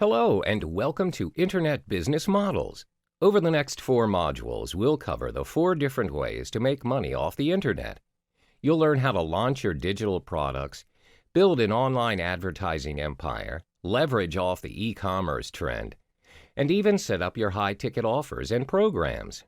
Hello and welcome to Internet Business Models. Over the next 4 modules, we'll cover the 4 different ways to make money off the Internet. You'll learn how to launch your digital products, build an online advertising empire, leverage off the e-commerce trend, and even set up your high-ticket offers and programs.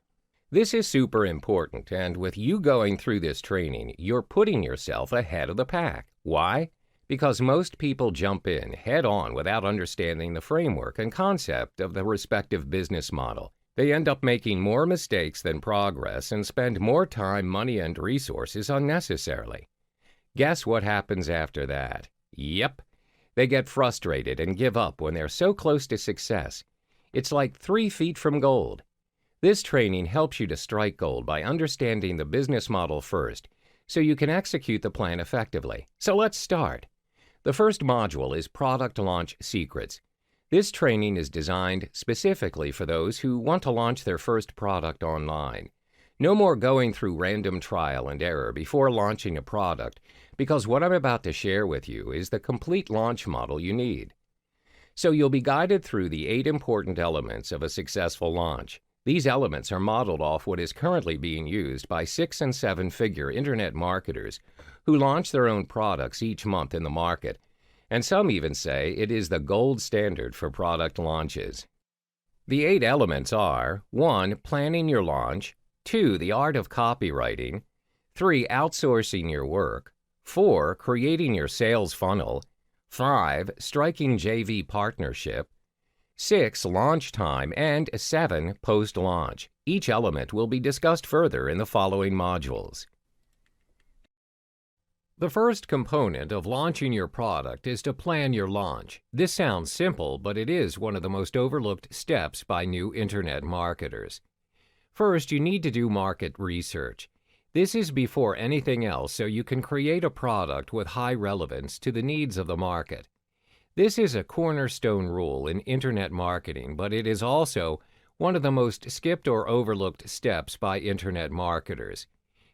This is super important, and with you going through this training, you're putting yourself ahead of the pack. Why? Because most people jump in head-on without understanding the framework and concept of the respective business model. They end up making more mistakes than progress and spend more time, money, and resources unnecessarily. Guess what happens after that? Yep, they get frustrated and give up when they're so close to success. It's like 3 feet from gold. This training helps you to strike gold by understanding the business model first, so you can execute the plan effectively. So let's start. The first module is Product Launch Secrets. This training is designed specifically for those who want to launch their first product online. No more going through random trial and error before launching a product, because what I'm about to share with you is the complete launch model you need. So you'll be guided through the 8 important elements of a successful launch. These elements are modeled off what is currently being used by 6- and 7-figure internet marketers who launch their own products each month in the market, and some even say it is the gold standard for product launches. The 8 elements are: 1. Planning your launch. 2. The art of copywriting. 3. Outsourcing your work. 4. Creating your sales funnel. 5. Striking JV partnership. 6. Launch time, and 7. Post-launch. Each element will be discussed further in the following modules. The first component of launching your product is to plan your launch. This sounds simple, but it is one of the most overlooked steps by new internet marketers. First, you need to do market research. This is before anything else, so you can create a product with high relevance to the needs of the market. This is a cornerstone rule in internet marketing, but it is also one of the most skipped or overlooked steps by internet marketers.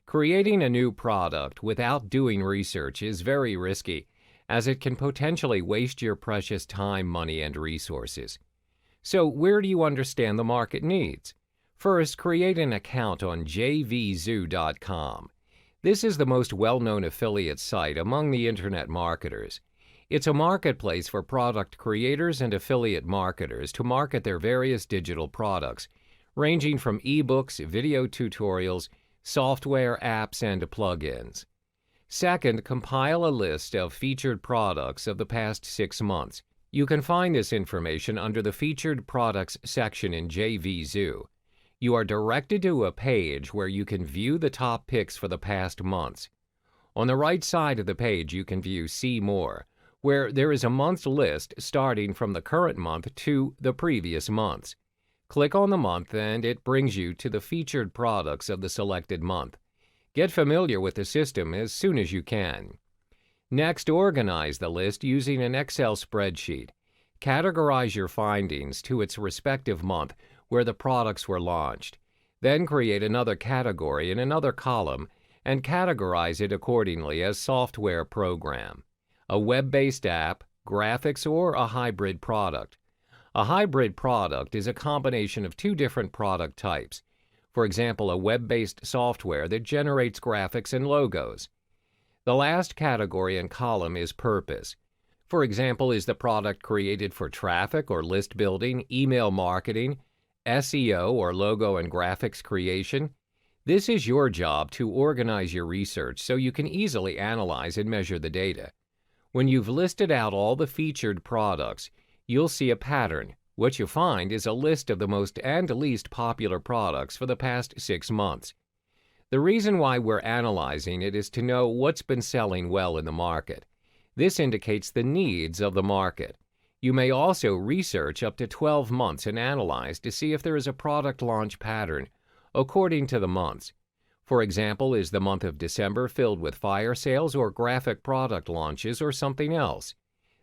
Creating a new product without doing research is very risky, as it can potentially waste your precious time, money, and resources. So where do you understand the market needs? First, create an account on jvzoo.com. This is the most well-known affiliate site among the internet marketers. It's a marketplace for product creators and affiliate marketers to market their various digital products, ranging from ebooks, video tutorials, software, apps, and plugins. Second, compile a list of featured products of the past 6 months. You can find this information under the Featured Products section in JVZoo. You are directed to a page where you can view the top picks for the past months. On the right side of the page, you can view See More, where there is a month's list starting from the current month to the previous months. Click on the month and it brings you to the featured products of the selected month. Get familiar with the system as soon as you can. Next, organize the list using an Excel spreadsheet. Categorize your findings to its respective month where the products were launched. Then create another category in another column and categorize it accordingly as software program, a web-based app, graphics, or a hybrid product. A hybrid product is a combination of 2 different product types. For example, a web-based software that generates graphics and logos. The last category and column is purpose. For example, is the product created for traffic or list building, email marketing, SEO, or logo and graphics creation? This is your job to organize your research so you can easily analyze and measure the data. When you've listed out all the featured products, you'll see a pattern. What you find is a list of the most and least popular products for the past 6 months. The reason why we're analyzing it is to know what's been selling well in the market. This indicates the needs of the market. You may also research up to 12 months and analyze to see if there is a product launch pattern according to the months. For example, is the month of December filled with fire sales or graphic product launches or something else?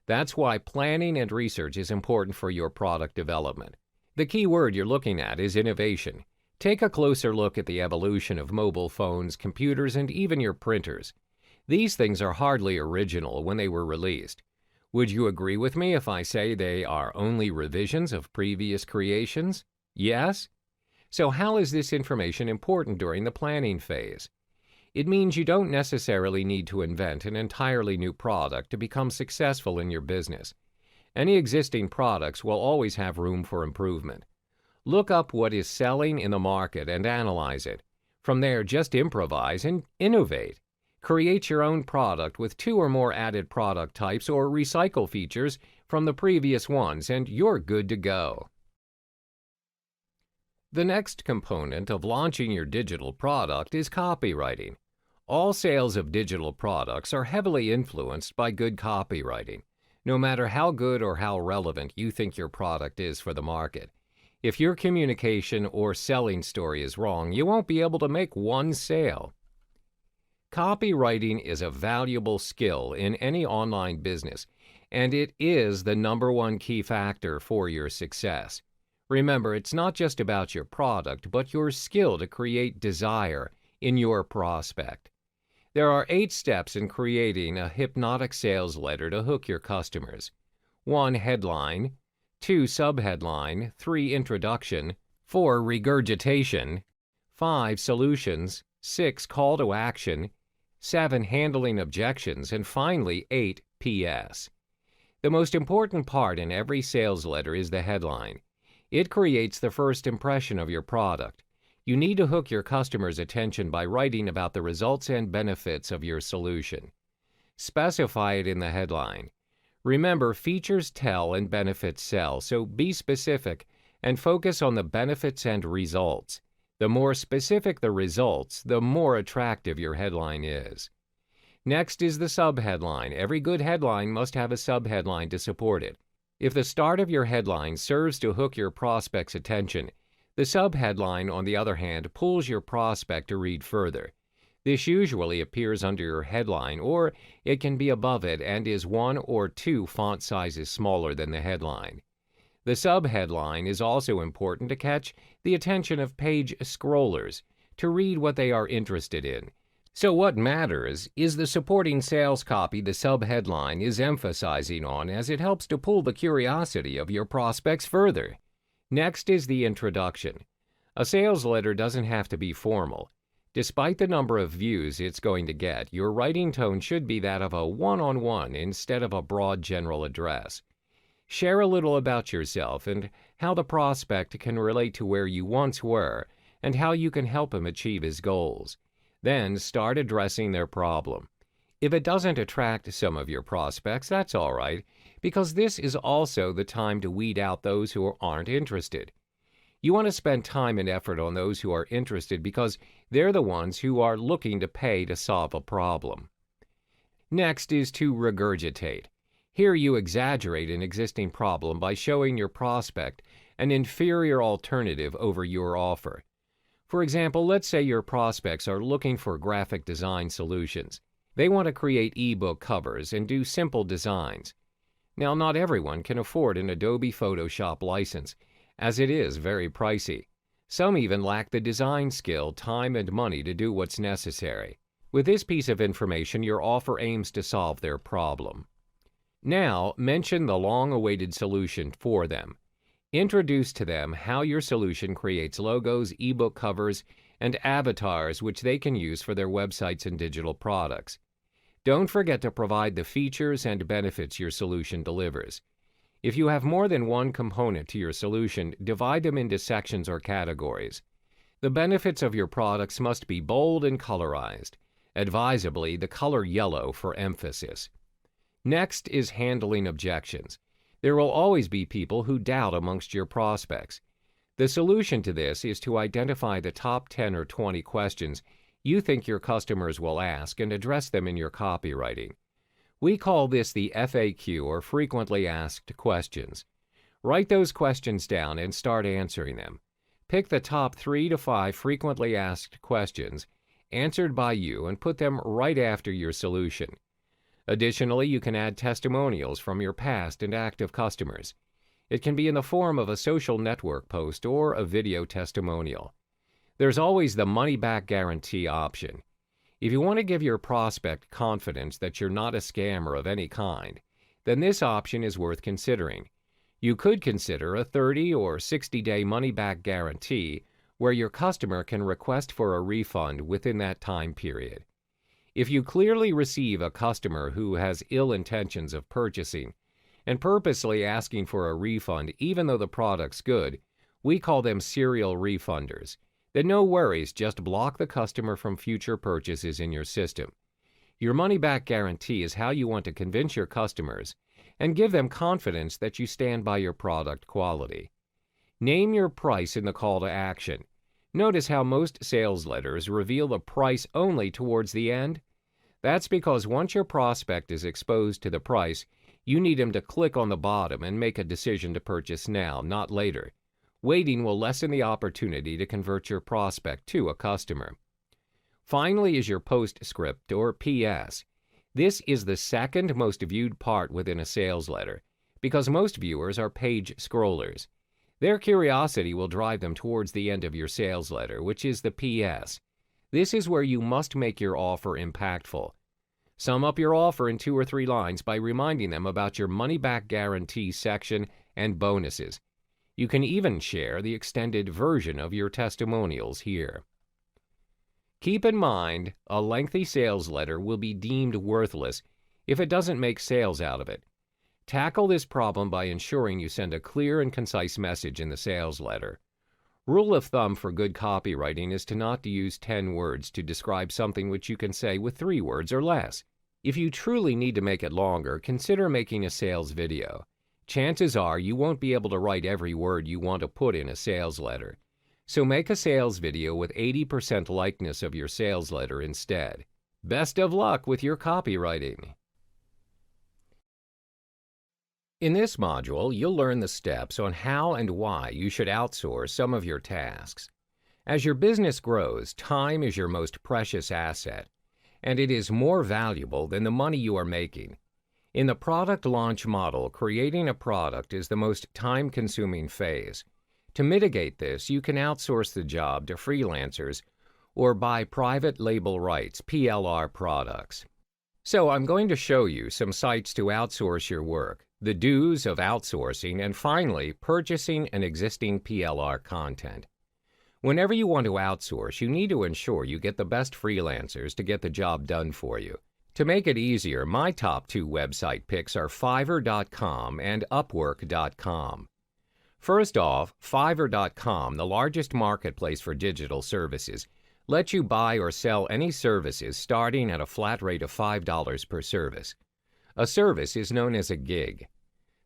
That's why planning and research is important for your product development. The key word you're looking at is innovation. Take a closer look at the evolution of mobile phones, computers, and even your printers. These things are hardly original when they were released. Would you agree with me if I say they are only revisions of previous creations? Yes? So how is this information important during the planning phase? It means you don't necessarily need to invent an entirely new product to become successful in your business. Any existing products will always have room for improvement. Look up what is selling in the market and analyze it. From there, just improvise and innovate. Create your own product with 2 or more added product types or recycle features from the previous ones, and you're good to go. The next component of launching your digital product is copywriting. All sales of digital products are heavily influenced by good copywriting, no matter how good or how relevant you think your product is for the market. If your communication or selling story is wrong, you won't be able to make one sale. Copywriting is a valuable skill in any online business, and it is the #1 key factor for your success. Remember, it's not just about your product, but your skill to create desire in your prospect. There are 8 steps in creating a hypnotic sales letter to hook your customers. 1. Headline. 2. Subheadline. 3. Introduction. 4. Regurgitation. 5. Solutions. 6. Call to action. 7. Handling objections. And finally, 8. PS. The most important part in every sales letter is the headline. It creates the first impression of your product. You need to hook your customers' attention by writing about the results and benefits of your solution. Specify it in the headline. Remember, features tell and benefits sell, so be specific and focus on the benefits and results. The more specific the results, the more attractive your headline is. Next is the subheadline. Every good headline must have a subheadline to support it. If the start of your headline serves to hook your prospect's attention, the subheadline, on the other hand, pulls your prospect to read further. This usually appears under your headline, or it can be above it and is 1 or 2 font sizes smaller than the headline. The subheadline is also important to catch the attention of page scrollers, to read what they are interested in. So what matters is the supporting sales copy the subheadline is emphasizing on, as it helps to pull the curiosity of your prospects further. Next is the introduction. A sales letter doesn't have to be formal. Despite the number of views it's going to get, your writing tone should be that of a one-on-one instead of a broad general address. Share a little about yourself and how the prospect can relate to where you once were and how you can help him achieve his goals. Then start addressing their problem. If it doesn't attract some of your prospects, that's all right, because this is also the time to weed out those who aren't interested. You want to spend time and effort on those who are interested because they're the ones who are looking to pay to solve a problem. Next is to regurgitate. Here you exaggerate an existing problem by showing your prospect an inferior alternative over your offer. For example, let's say your prospects are looking for graphic design solutions. They want to create ebook covers and do simple designs. Now, not everyone can afford an Adobe Photoshop license, as it is very pricey. Some even lack the design skill, time, and money to do what's necessary. With this piece of information, your offer aims to solve their problem. Now, mention the long-awaited solution for them. Introduce to them how your solution creates logos, ebook covers, and avatars which they can use for their websites and digital products. Don't forget to provide the features and benefits your solution delivers. If you have more than one component to your solution, divide them into sections or categories. The benefits of your products must be bold and colorized, advisably the color yellow for emphasis. Next is handling objections. There will always be people who doubt amongst your prospects. The solution to this is to identify the top 10 or 20 questions you think your customers will ask and address them in your copywriting. We call this the FAQ, or frequently asked questions. Write those questions down and start answering them. Pick the top 3 to 5 frequently asked questions answered by you and put them right after your solution. Additionally, you can add testimonials from your past and active customers. It can be in the form of a social network post or a video testimonial. There's always the money-back guarantee option. If you want to give your prospect confidence that you're not a scammer of any kind, then this option is worth considering. You could consider a 30 or 60-day money-back guarantee where your customer can request for a refund within that time period. If you clearly receive a customer who has ill intentions of purchasing and purposely asking for a refund even though the product's good, we call them serial refunders. Then no worries, just block the customer from future purchases in your system. Your money-back guarantee is how you want to convince your customers and give them confidence that you stand by your product quality. Name your price in the call to action. Notice how most sales letters reveal the price only towards the end? That's because once your prospect is exposed to the price, you need him to click on the bottom and make a decision to purchase now, not later. Waiting will lessen the opportunity to convert your prospect to a customer. Finally is your postscript or PS. This is the second most viewed part within a sales letter because most viewers are page scrollers. Their curiosity will drive them towards the end of your sales letter, which is the PS. This is where you must make your offer impactful. Sum up your offer in 2 or 3 lines by reminding them about your money-back guarantee section and bonuses. You can even share the extended version of your testimonials here. Keep in mind, a lengthy sales letter will be deemed worthless if it doesn't make sales out of it. Tackle this problem by ensuring you send a clear and concise message in the sales letter. Rule of thumb for good copywriting is to not use 10 words to describe something which you can say with 3 words or less. If you truly need to make it longer, consider making a sales video. Chances are you won't be able to write every word you want to put in a sales letter. So make a sales video with 80% likeness of your sales letter instead. Best of luck with your copywriting. In this module, you'll learn the steps on how and why you should outsource some of your tasks. As your business grows, time is your most precious asset, and it is more valuable than the money you are making. In the product launch model, creating a product is the most time-consuming phase. To mitigate this, you can outsource the job to freelancers or buy private label rights, PLR products. So I'm going to show you some sites to outsource your work, the do's of outsourcing, and finally, purchasing an existing PLR content. Whenever you want to outsource, you need to ensure you get the best freelancers to get the job done for you. To make it easier, my top 2 website picks are Fiverr.com and Upwork.com. First off, Fiverr.com, the largest marketplace for digital services, lets you buy or sell any services starting at a flat rate of $5 per service. A service is known as a gig.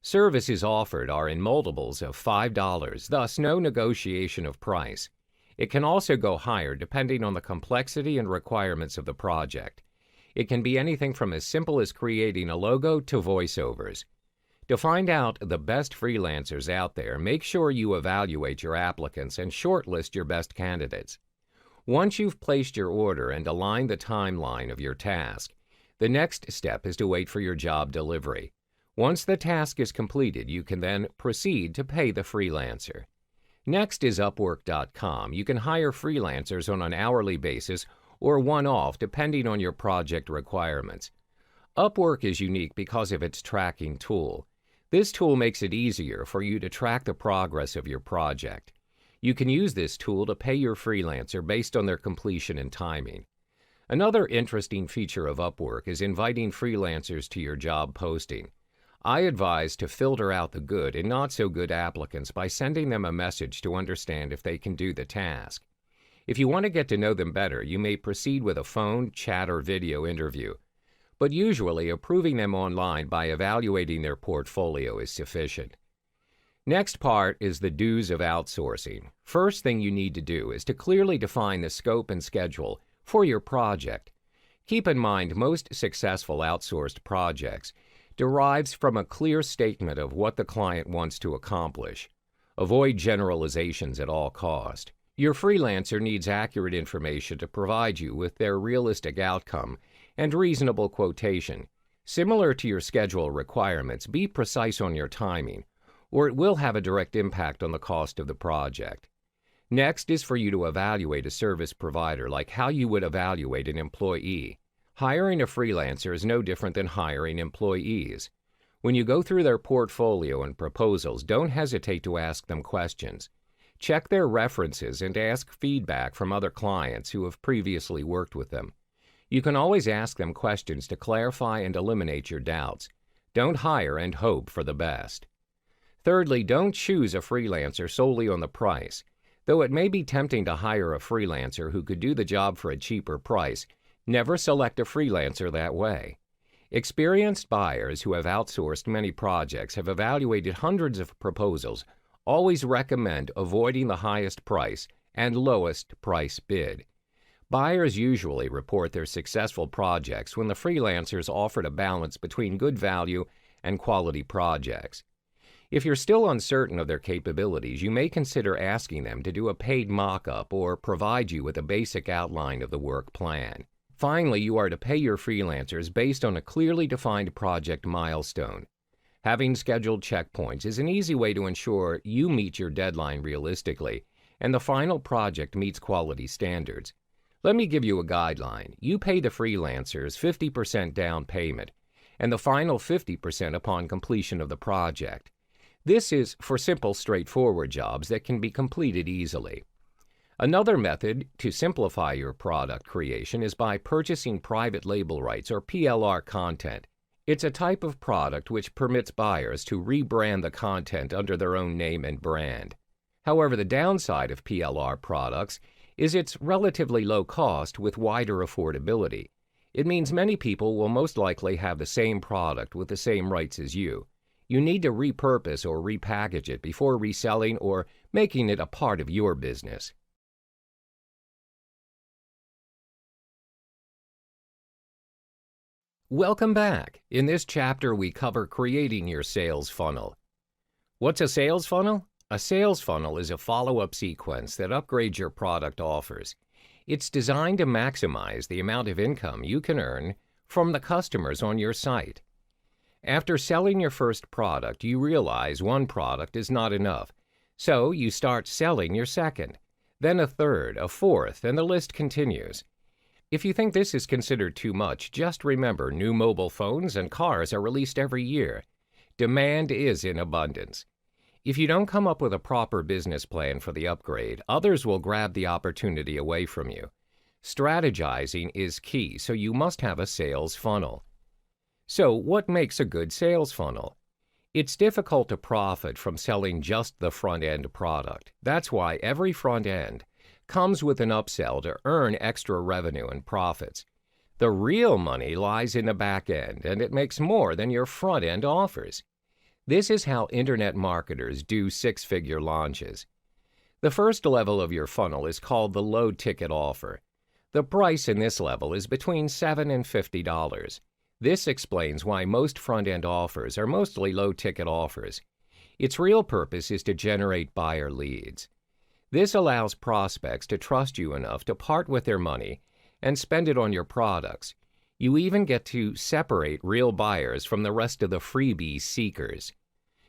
Services offered are in multiples of $5, thus no negotiation of price. It can also go higher depending on the complexity and requirements of the project. It can be anything from as simple as creating a logo to voiceovers. To find out the best freelancers out there, make sure you evaluate your applicants and shortlist your best candidates. Once you've placed your order and aligned the timeline of your task, the next step is to wait for your job delivery. Once the task is completed, you can then proceed to pay the freelancer. Next is Upwork.com. You can hire freelancers on an hourly basis or one-off depending on your project requirements. Upwork is unique because of its tracking tool. This tool makes it easier for you to track the progress of your project. You can use this tool to pay your freelancer based on their completion and timing. Another interesting feature of Upwork is inviting freelancers to your job posting. I advise to filter out the good and not so good applicants by sending them a message to understand if they can do the task. If you want to get to know them better, you may proceed with a phone, chat, or video interview. But usually, approving them online by evaluating their portfolio is sufficient. Next part is the do's of outsourcing. First thing you need to do is to clearly define the scope and schedule for your project. Keep in mind, most successful outsourced projects derives from a clear statement of what the client wants to accomplish. Avoid generalizations at all cost. Your freelancer needs accurate information to provide you with their realistic outcome and reasonable quotation. Similar to your schedule requirements, be precise on your timing, or it will have a direct impact on the cost of the project. Next is for you to evaluate a service provider like how you would evaluate an employee. Hiring a freelancer is no different than hiring employees. When you go through their portfolio and proposals, don't hesitate to ask them questions. Check their references and ask feedback from other clients who have previously worked with them. You can always ask them questions to clarify and eliminate your doubts. Don't hire and hope for the best. Thirdly, don't choose a freelancer solely on the price. Though it may be tempting to hire a freelancer who could do the job for a cheaper price, never select a freelancer that way. Experienced buyers who have outsourced many projects have evaluated hundreds of proposals, always recommend avoiding the highest price and lowest price bid. Buyers usually report their successful projects when the freelancers offered a balance between good value and quality projects. If you're still uncertain of their capabilities, you may consider asking them to do a paid mock-up or provide you with a basic outline of the work plan. Finally, you are to pay your freelancers based on a clearly defined project milestone. Having scheduled checkpoints is an easy way to ensure you meet your deadline realistically and the final project meets quality standards. Let me give you a guideline. You pay the freelancers 50% down payment and the final 50% upon completion of the project. This is for simple, straightforward jobs that can be completed easily. Another method to simplify your product creation is by purchasing private label rights or PLR content. It's a type of product which permits buyers to rebrand the content under their own name and brand. However, the downside of PLR products is its relatively low cost with wider affordability. It means many people will most likely have the same product with the same rights as you. You need to repurpose or repackage it before reselling or making it a part of your business. Welcome back. In this chapter, we cover creating your sales funnel. What's a sales funnel? A sales funnel is a follow-up sequence that upgrades your product offers. It's designed to maximize the amount of income you can earn from the customers on your site. After selling your first product, you realize one product is not enough, so you start selling your second, then a third, a fourth, and the list continues. If you think this is considered too much, just remember new mobile phones and cars are released every year. Demand is in abundance. If you don't come up with a proper business plan for the upgrade, others will grab the opportunity away from you. Strategizing is key, so you must have a sales funnel. So, what makes a good sales funnel? It's difficult to profit from selling just the front-end product. That's why every front end comes with an upsell to earn extra revenue and profits. The real money lies in the back end, and it makes more than your front end offers. This is how internet marketers do six-figure launches. The first level of your funnel is called the low-ticket offer. The price in this level is between $7 and $50. This explains why most front-end offers are mostly low-ticket offers. Its real purpose is to generate buyer leads. This allows prospects to trust you enough to part with their money and spend it on your products. You even get to separate real buyers from the rest of the freebie seekers.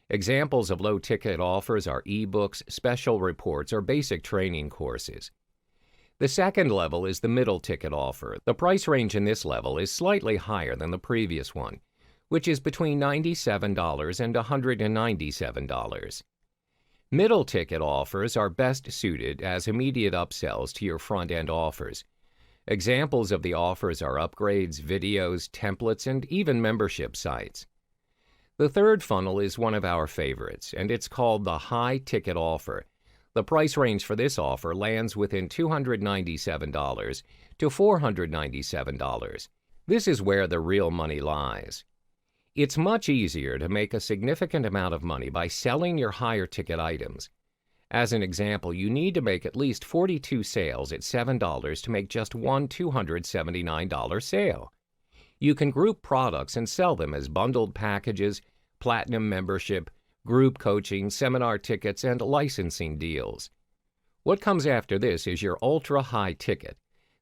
Examples of low-ticket offers are ebooks, special reports, or basic training courses. The second level is the middle ticket offer. The price range in this level is slightly higher than the previous one, which is between $97 and $197. Middle ticket offers are best suited as immediate upsells to your front-end offers. Examples of the offers are upgrades, videos, templates, and even membership sites. The third funnel is one of our favorites, and it's called the high ticket offer. The price range for this offer lands within $297 to $497. This is where the real money lies. It's much easier to make a significant amount of money by selling your higher ticket items. As an example, you need to make at least 42 sales at $7 to make just one $279 sale. You can group products and sell them as bundled packages, platinum membership, group coaching, seminar tickets, and licensing deals. What comes after this is your ultra-high ticket.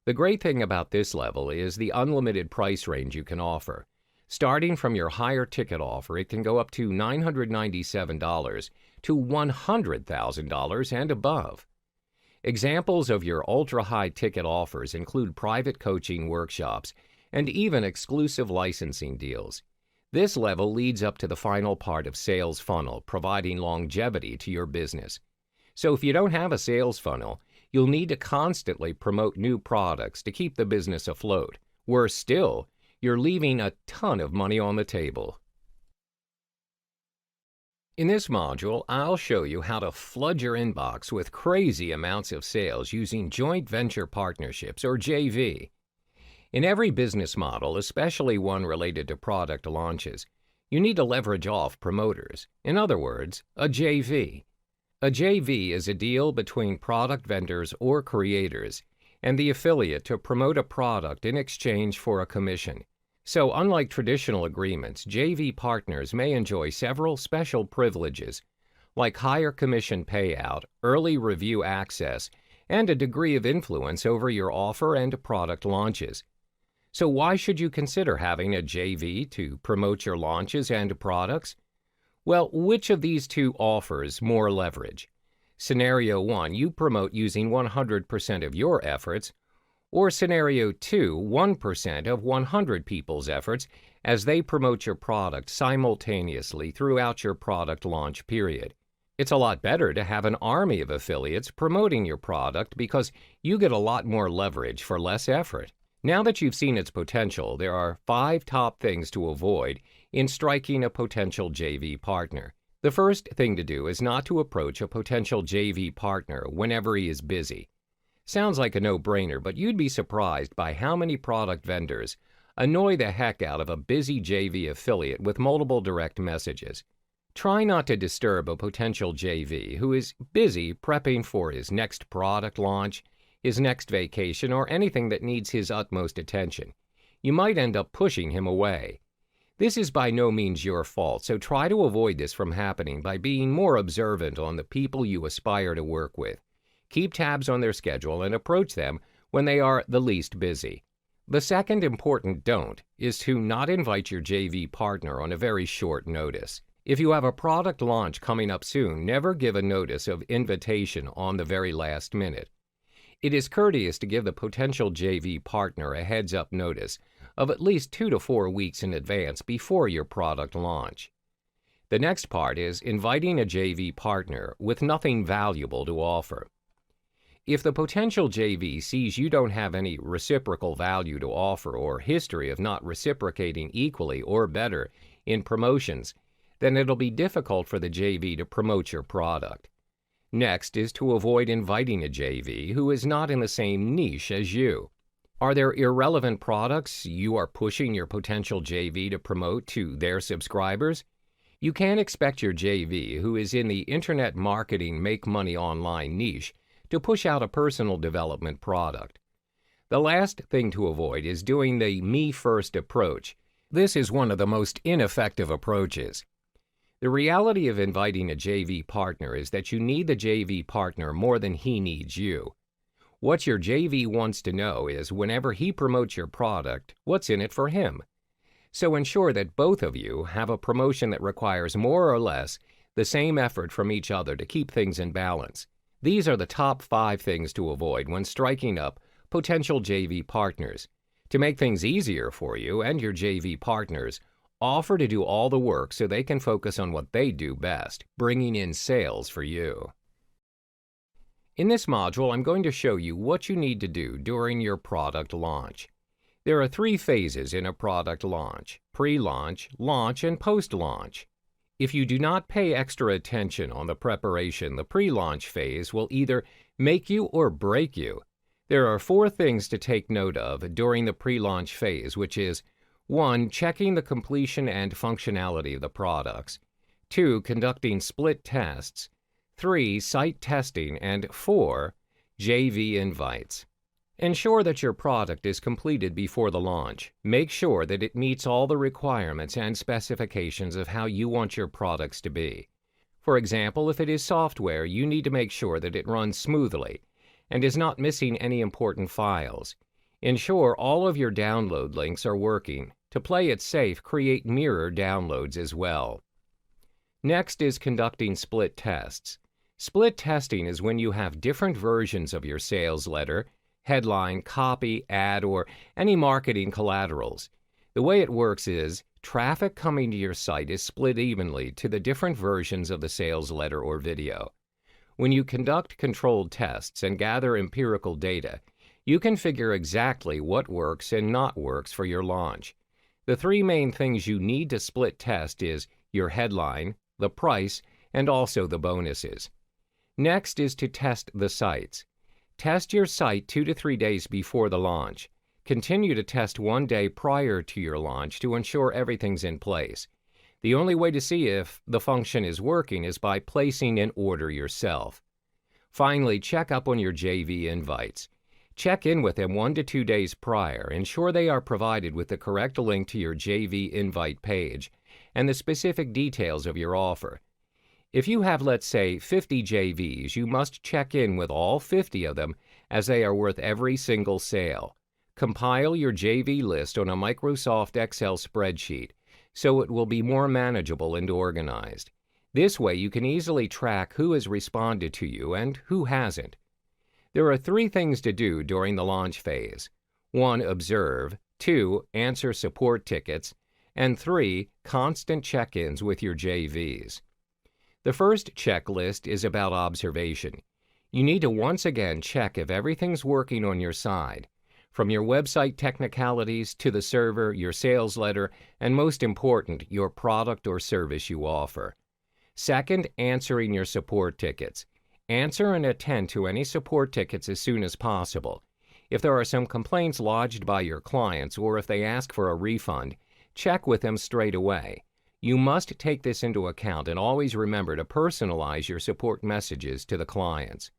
The great thing about this level is the unlimited price range you can offer. Starting from your higher ticket offer, it can go up to $997 to $100,000 and above. Examples of your ultra-high ticket offers include private coaching workshops and even exclusive licensing deals. This level leads up to the final part of sales funnel, providing longevity to your business. So if you don't have a sales funnel, you'll need to constantly promote new products to keep the business afloat. Worse still, you're leaving a ton of money on the table. In this module, I'll show you how to flood your inbox with crazy amounts of sales using joint venture partnerships, or JV. In every business model, especially one related to product launches, you need to leverage off promoters. In other words, a JV. A JV is a deal between product vendors or creators and the affiliate to promote a product in exchange for a commission. So, unlike traditional agreements, JV partners may enjoy several special privileges, like higher commission payout, early review access, and a degree of influence over your offer and product launches. So why should you consider having a JV to promote your launches and products? Well, which of these two offers more leverage? Scenario 1, you promote using 100% of your efforts, or Scenario 2, 1% of 100 people's efforts as they promote your product simultaneously throughout your product launch period. It's a lot better to have an army of affiliates promoting your product because you get a lot more leverage for less effort. Now that you've seen its potential, there are 5 top things to avoid in striking a potential JV partner. The first thing to do is not to approach a potential JV partner whenever he is busy. Sounds like a no-brainer, but you'd be surprised by how many product vendors annoy the heck out of a busy JV affiliate with multiple direct messages. Try not to disturb a potential JV who is busy prepping for his next product launch, his next vacation, or anything that needs his utmost attention. You might end up pushing him away. This is by no means your fault, so try to avoid this from happening by being more observant on the people you aspire to work with. Keep tabs on their schedule and approach them when they are the least busy. The second important don't is to not invite your JV partner on a very short notice. If you have a product launch coming up soon, never give a notice of invitation on the very last minute. It is courteous to give the potential JV partner a heads-up notice of at least 2 to 4 weeks in advance before your product launch. The next part is inviting a JV partner with nothing valuable to offer. If the potential JV sees you don't have any reciprocal value to offer or history of not reciprocating equally or better in promotions, then it'll be difficult for the JV to promote your product. Next is to avoid inviting a JV who is not in the same niche as you. Are there irrelevant products you are pushing your potential JV to promote to their subscribers? You can't expect your JV who is in the internet marketing make money online niche to push out a personal development product. The last thing to avoid is doing the me first approach. This is one of the most ineffective approaches. The reality of inviting a JV partner is that you need the JV partner more than he needs you. What your JV wants to know is whenever he promotes your product, what's in it for him. So ensure that both of you have a promotion that requires more or less the same effort from each other to keep things in balance. These are the top 5 things to avoid when striking up potential JV partners. To make things easier for you and your JV partners, offer to do all the work so they can focus on what they do best, bringing in sales for you. In this module, I'm going to show you what you need to do during your product launch. There are 3 phases in a product launch: pre-launch, launch, and post-launch. If you do not pay extra attention on the preparation, the pre-launch phase will either make you or break you. There are 4 things to take note of during the pre-launch phase, which is 1. Checking the completion and functionality of the products. 2. Conducting split tests. 3. Site testing. And 4. JV invites. Ensure that your product is completed before the launch. Make sure that it meets all the requirements and specifications of how you want your products to be. For example, if it is software, you need to make sure that it runs smoothly and is not missing any important files. Ensure all of your download links are working. To play it safe, create mirror downloads as well. Next is conducting split tests. Split testing is when you have different versions of your sales letter, headline, copy, ad, or any marketing collaterals. The way it works is, traffic coming to your site is split evenly to the different versions of the sales letter or video. When you conduct controlled tests and gather empirical data, you can figure exactly what works and not works for your launch. The three main things you need to split test is your headline, the price, and also the bonuses. Next is to test the sites. Test your site 2 to 3 days before the launch. Continue to test 1 day prior to your launch to ensure everything's in place. The only way to see if the function is working is by placing an order yourself. Finally, check up on your JV invites. Check in with them 1 to 2 days prior. Ensure they are provided with the correct link to your JV invite page and the specific details of your offer. If you have, let's say, 50 JVs, you must check in with all 50 of them as they are worth every single sale. Compile your JV list on a Microsoft Excel spreadsheet so it will be more manageable and organized. This way you can easily track who has responded to you and who hasn't. There are 3 things to do during the launch phase. 1. Observe. 2. Answer support tickets. And 3. Constant check-ins with your JVs. The first checklist is about observation. You need to once again check if everything's working on your side, from your website technicalities to the server, your sales letter, and most important, your product or service you offer. Second, answering your support tickets. Answer and attend to any support tickets as soon as possible. If there are some complaints lodged by your clients or if they ask for a refund, check with them straight away. You must take this into account and always remember to personalize your support messages to the clients.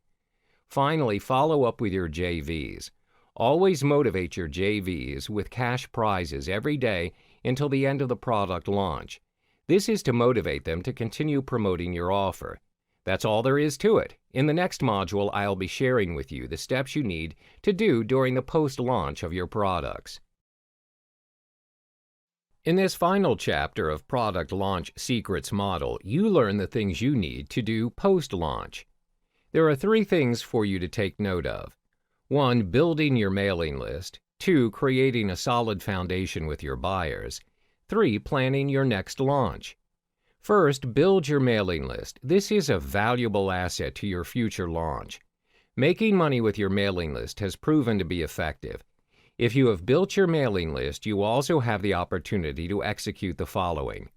Finally, follow up with your JVs. Always motivate your JVs with cash prizes every day until the end of the product launch. This is to motivate them to continue promoting your offer. That's all there is to it. In the next module, I'll be sharing with you the steps you need to do during the post-launch of your products. In this final chapter of Product Launch Secrets Model, you learn the things you need to do post-launch. There are 3 things for you to take note of. 1. Building your mailing list. 2. Creating a solid foundation with your buyers. 3. Planning your next launch. First, build your mailing list. This is a valuable asset to your future launch. Making money with your mailing list has proven to be effective. If you have built your mailing list, you also have the opportunity to execute the following.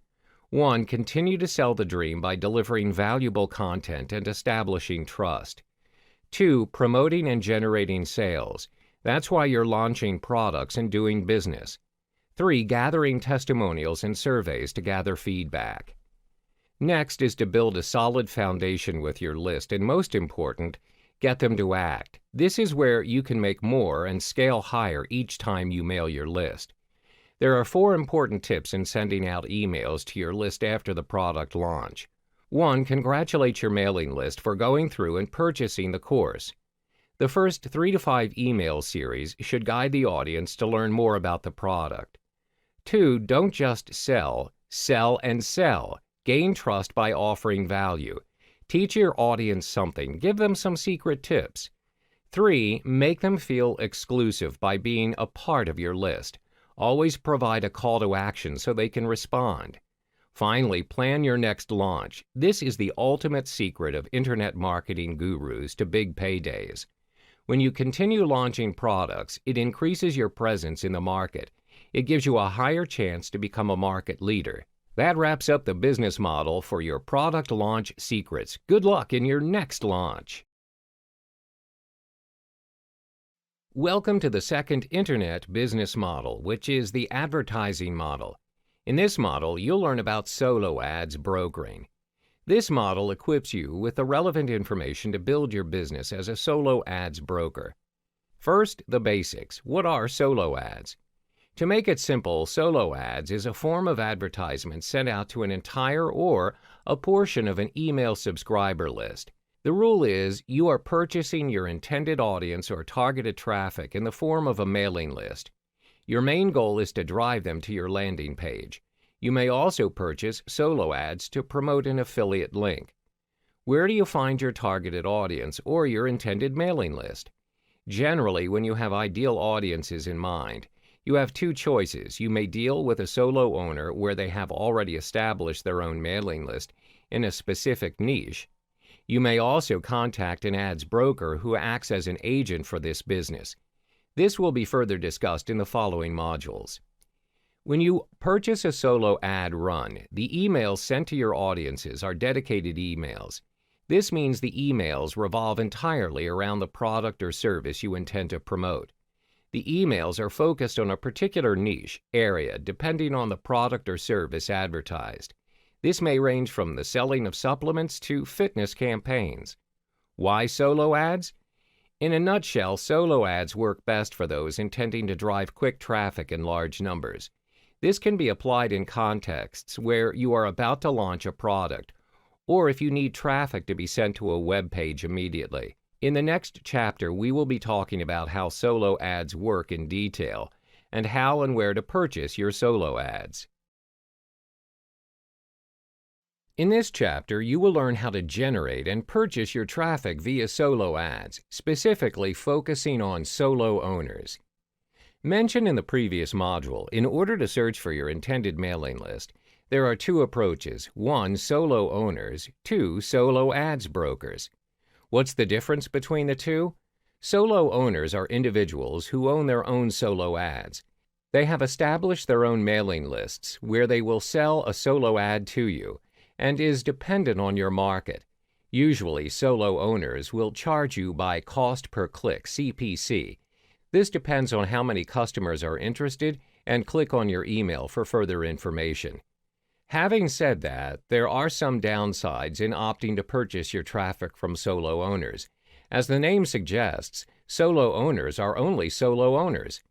1. Continue to sell the dream by delivering valuable content and establishing trust. 2. Promoting and generating sales. That's why you're launching products and doing business. 3. Gathering testimonials and surveys to gather feedback. Next is to build a solid foundation with your list, and most important, get them to act. This is where you can make more and scale higher each time you mail your list. There are 4 important tips in sending out emails to your list after the product launch. 1. Congratulate your mailing list for going through and purchasing the course. The first 3 to 5 email series should guide the audience to learn more about the product. 2. Don't just sell, sell and sell. Gain trust by offering value. Teach your audience something. Give them some secret tips. 3. Make them feel exclusive by being a part of your list. Always provide a call to action so they can respond. Finally, plan your next launch. This is the ultimate secret of internet marketing gurus to big paydays. When you continue launching products, it increases your presence in the market. It gives you a higher chance to become a market leader. That wraps up the business model for your product launch secrets. Good luck in your next launch. Welcome to the second internet business model, which is the advertising model. In this model, you'll learn about solo ads brokering. This model equips you with the relevant information to build your business as a solo ads broker. First, the basics. What are solo ads? To make it simple, solo ads is a form of advertisement sent out to an entire or a portion of an email subscriber list. The rule is you are purchasing your intended audience or targeted traffic in the form of a mailing list. Your main goal is to drive them to your landing page. You may also purchase solo ads to promote an affiliate link. Where do you find your targeted audience or your intended mailing list? Generally, when you have ideal audiences in mind, You have two choices. You may deal with a solo owner where they have already established their own mailing list in a specific niche. You may also contact an ads broker who acts as an agent for this business. This will be further discussed in the following modules. When you purchase a solo ad run, the emails sent to your audiences are dedicated emails. This means the emails revolve entirely around the product or service you intend to promote. The emails are focused on a particular niche area depending on the product or service advertised. This may range from the selling of supplements to fitness campaigns. Why solo ads? In a nutshell, solo ads work best for those intending to drive quick traffic in large numbers. This can be applied in contexts where you are about to launch a product, or if you need traffic to be sent to a web page immediately. In the next chapter, we will be talking about how solo ads work in detail and how and where to purchase your solo ads. In this chapter, you will learn how to generate and purchase your traffic via solo ads, specifically focusing on solo owners. Mentioned in the previous module, in order to search for your intended mailing list, there are two approaches: 1, solo owners; 2, solo ads brokers. What's the difference between the two? Solo owners are individuals who own their own solo ads. They have established their own mailing lists where they will sell a solo ad to you, and is dependent on your market. Usually, solo owners will charge you by cost per click, CPC. This depends on how many customers are interested and click on your email for further information. Having said that, there are some downsides in opting to purchase your traffic from solo owners. As the name suggests, solo owners are only solo owners.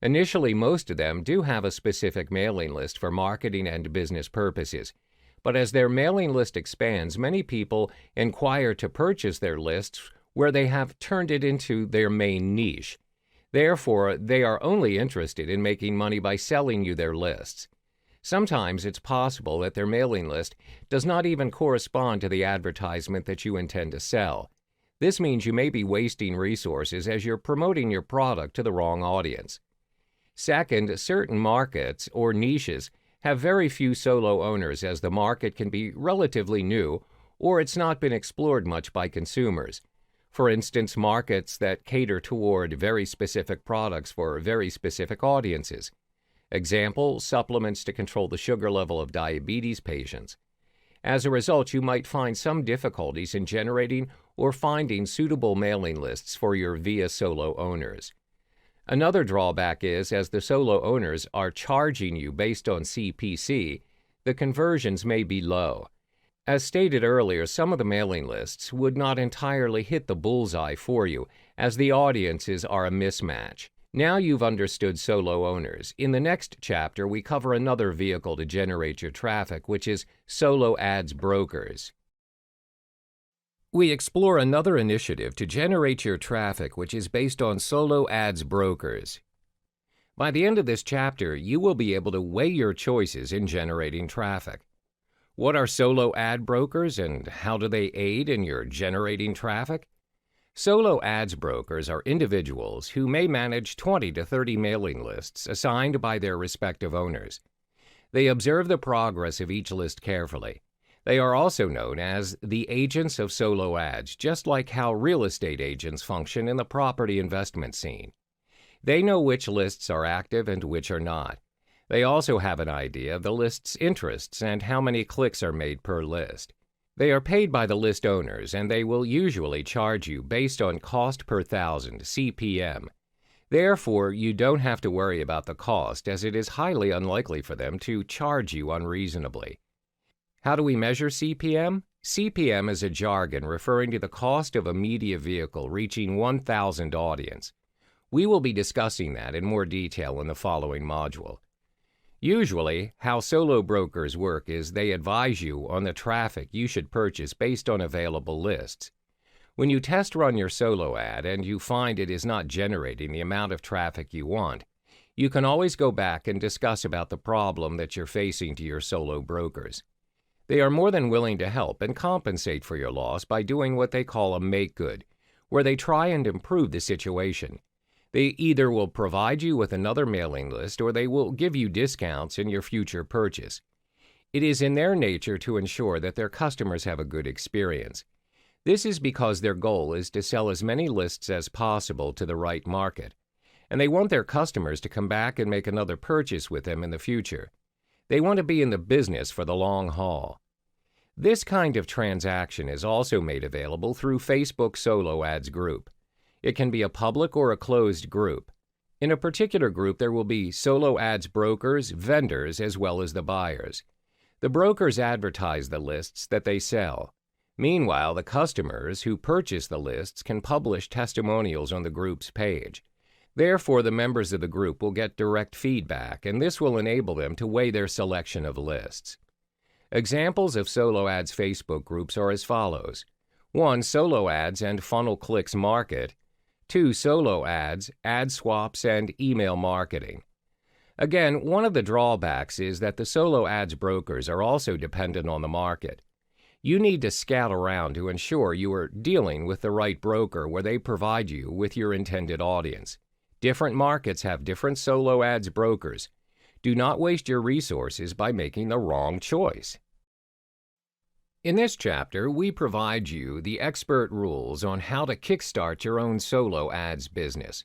Initially, most of them do have a specific mailing list for marketing and business purposes. But as their mailing list expands, many people inquire to purchase their lists where they have turned it into their main niche. Therefore, they are only interested in making money by selling you their lists. Sometimes it's possible that their mailing list does not even correspond to the advertisement that you intend to sell. This means you may be wasting resources as you're promoting your product to the wrong audience. Second, certain markets or niches have very few solo owners, as the market can be relatively new or it's not been explored much by consumers. For instance, markets that cater toward very specific products for very specific audiences. Example, supplements to control the sugar level of diabetes patients. As a result, you might find some difficulties in generating or finding suitable mailing lists for your via solo owners. Another drawback is, as the solo owners are charging you based on CPC, the conversions may be low. As stated earlier, some of the mailing lists would not entirely hit the bullseye for you, as the audiences are a mismatch. Now you've understood solo owners. In the next chapter, we cover another vehicle to generate your traffic, which is solo ads brokers. We explore another initiative to generate your traffic, which is based on solo ads brokers. By the end of this chapter, you will be able to weigh your choices in generating traffic. What are solo ad brokers and how do they aid in your generating traffic? Solo ads brokers are individuals who may manage 20 to 30 mailing lists assigned by their respective owners. They observe the progress of each list carefully. They are also known as the agents of solo ads, just like how real estate agents function in the property investment scene. They know which lists are active and which are not. They also have an idea of the list's interests and how many clicks are made per list. They are paid by the list owners, and they will usually charge you based on cost per thousand, CPM. Therefore, you don't have to worry about the cost, as it is highly unlikely for them to charge you unreasonably. How do we measure CPM? CPM is a jargon referring to the cost of a media vehicle reaching 1,000 audience. We will be discussing that in more detail in the following module. Usually, how solo brokers work is they advise you on the traffic you should purchase based on available lists. When you test run your solo ad and you find it is not generating the amount of traffic you want, you can always go back and discuss about the problem that you're facing to your solo brokers. They are more than willing to help and compensate for your loss by doing what they call a make good, where they try and improve the situation. They either will provide you with another mailing list or they will give you discounts in your future purchase. It is in their nature to ensure that their customers have a good experience. This is because their goal is to sell as many lists as possible to the right market, and they want their customers to come back and make another purchase with them in the future. They want to be in the business for the long haul. This kind of transaction is also made available through Facebook Solo Ads Group. It can be a public or a closed group. In a particular group, there will be solo ads brokers, vendors, as well as the buyers. The brokers advertise the lists that they sell. Meanwhile, the customers who purchase the lists can publish testimonials on the group's page. Therefore, the members of the group will get direct feedback, and this will enable them to weigh their selection of lists. Examples of Solo Ads Facebook groups are as follows. 1. Solo Ads and Funnel Clicks Market. 2. Solo Ads, Ad Swaps, and Email Marketing. Again, one of the drawbacks is that the solo ads brokers are also dependent on the market. You need to scout around to ensure you are dealing with the right broker where they provide you with your intended audience. Different markets have different solo ads brokers. Do not waste your resources by making the wrong choice. In this chapter, we provide you the expert rules on how to kickstart your own solo ads business.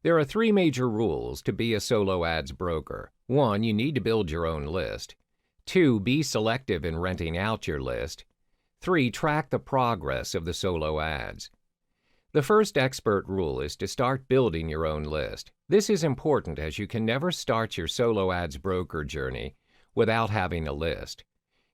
There are 3 major rules to be a solo ads broker. 1. You need to build your own list. 2. Be selective in renting out your list. 3. Track the progress of the solo ads. The first expert rule is to start building your own list. This is important as you can never start your solo ads broker journey without having a list.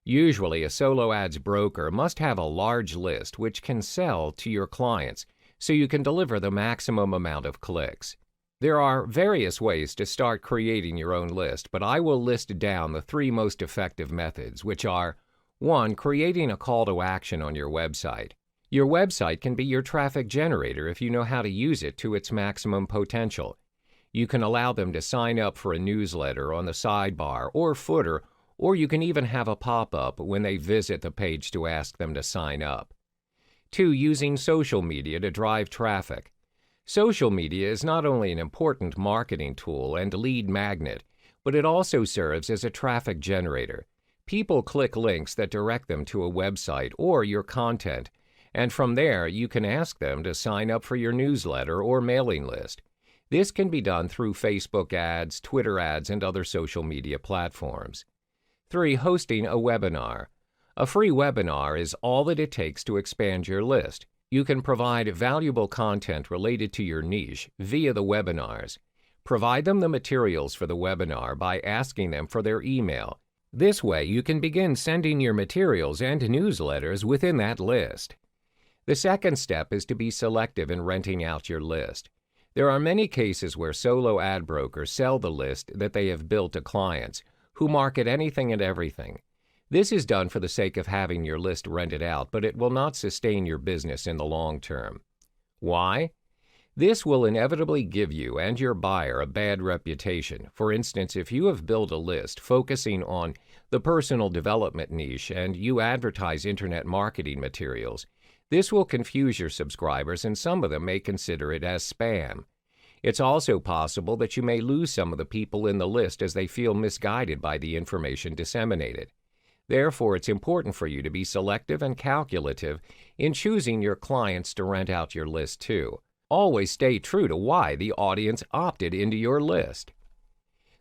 Usually, a solo ads broker must have a large list which can sell to your clients so you can deliver the maximum amount of clicks. There are various ways to start creating your own list, but I will list down the 3 most effective methods, which are 1. Creating a call to action on your website. Your website can be your traffic generator if you know how to use it to its maximum potential. You can allow them to sign up for a newsletter on the sidebar or footer, or you can even have a pop-up when they visit the page to ask them to sign up. 2. Using social media to drive traffic. Social media is not only an important marketing tool and lead magnet, but it also serves as a traffic generator. People click links that direct them to a website or your content, and from there you can ask them to sign up for your newsletter or mailing list. This can be done through Facebook ads, Twitter ads, and other social media platforms. 3. Hosting a webinar. A free webinar is all that it takes to expand your list. You can provide valuable content related to your niche via the webinars. Provide them the materials for the webinar by asking them for their email. This way, you can begin sending your materials and newsletters within that list. The second step is to be selective in renting out your list. There are many cases where solo ad brokers sell the list that they have built to clients who market anything and everything. This is done for the sake of having your list rented out, but it will not sustain your business in the long term. Why? This will inevitably give you and your buyer a bad reputation. For instance, if you have built a list focusing on the personal development niche and you advertise internet marketing materials, this will confuse your subscribers and some of them may consider it as spam. It's also possible that you may lose some of the people in the list as they feel misguided by the information disseminated. Therefore, it's important for you to be selective and calculative in choosing your clients to rent out your list to. Always stay true to why the audience opted into your list.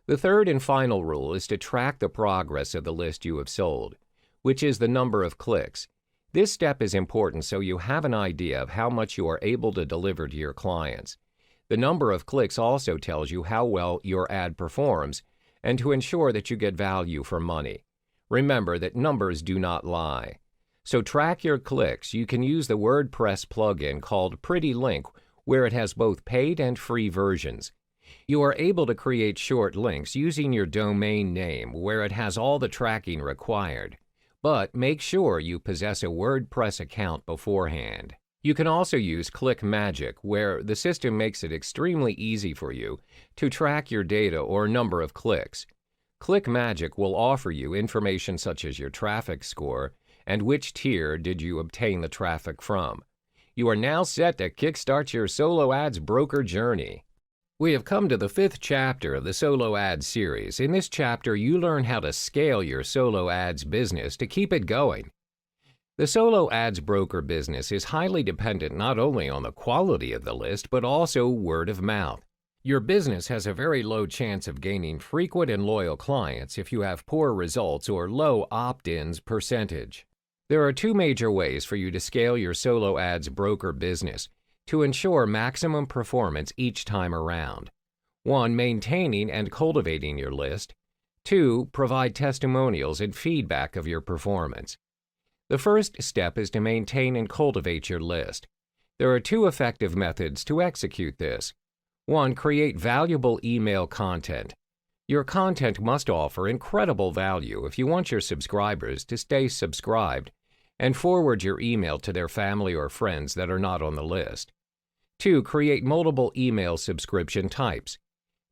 The third and final rule is to track the progress of the list you have sold, which is the number of clicks. This step is important so you have an idea of how much you are able to deliver to your clients. The number of clicks also tells you how well your ad performs and to ensure that you get value for money. Remember that numbers do not lie. So track your clicks. You can use the WordPress plugin called Pretty Link, where it has both paid and free versions. You are able to create short links using your domain name where it has all the tracking required. But make sure you possess a WordPress account beforehand. You can also use ClickMagick, where the system makes it extremely easy for you to track your data or number of clicks. ClickMagick will offer you information such as your traffic score and which tier did you obtain the traffic from. You are now set to kickstart your solo ads broker journey. We have come to the 5th chapter of the Solo Ads series. In this chapter, you learn how to scale your Solo Ads business to keep it going. The Solo Ads broker business is highly dependent not only on the quality of the list, but also word of mouth. Your business has a very low chance of gaining frequent and loyal clients if you have poor results or low opt-ins percentage. There are two major ways for you to scale your Solo Ads broker business to ensure maximum performance each time around. 1. Maintaining and cultivating your list. 2. Provide testimonials and feedback of your performance. The first step is to maintain and cultivate your list. There are two effective methods to execute this. 1. Create valuable email content. Your content must offer incredible value if you want your subscribers to stay subscribed and forward your email to their family or friends that are not on the list. 2. Create multiple email subscription types.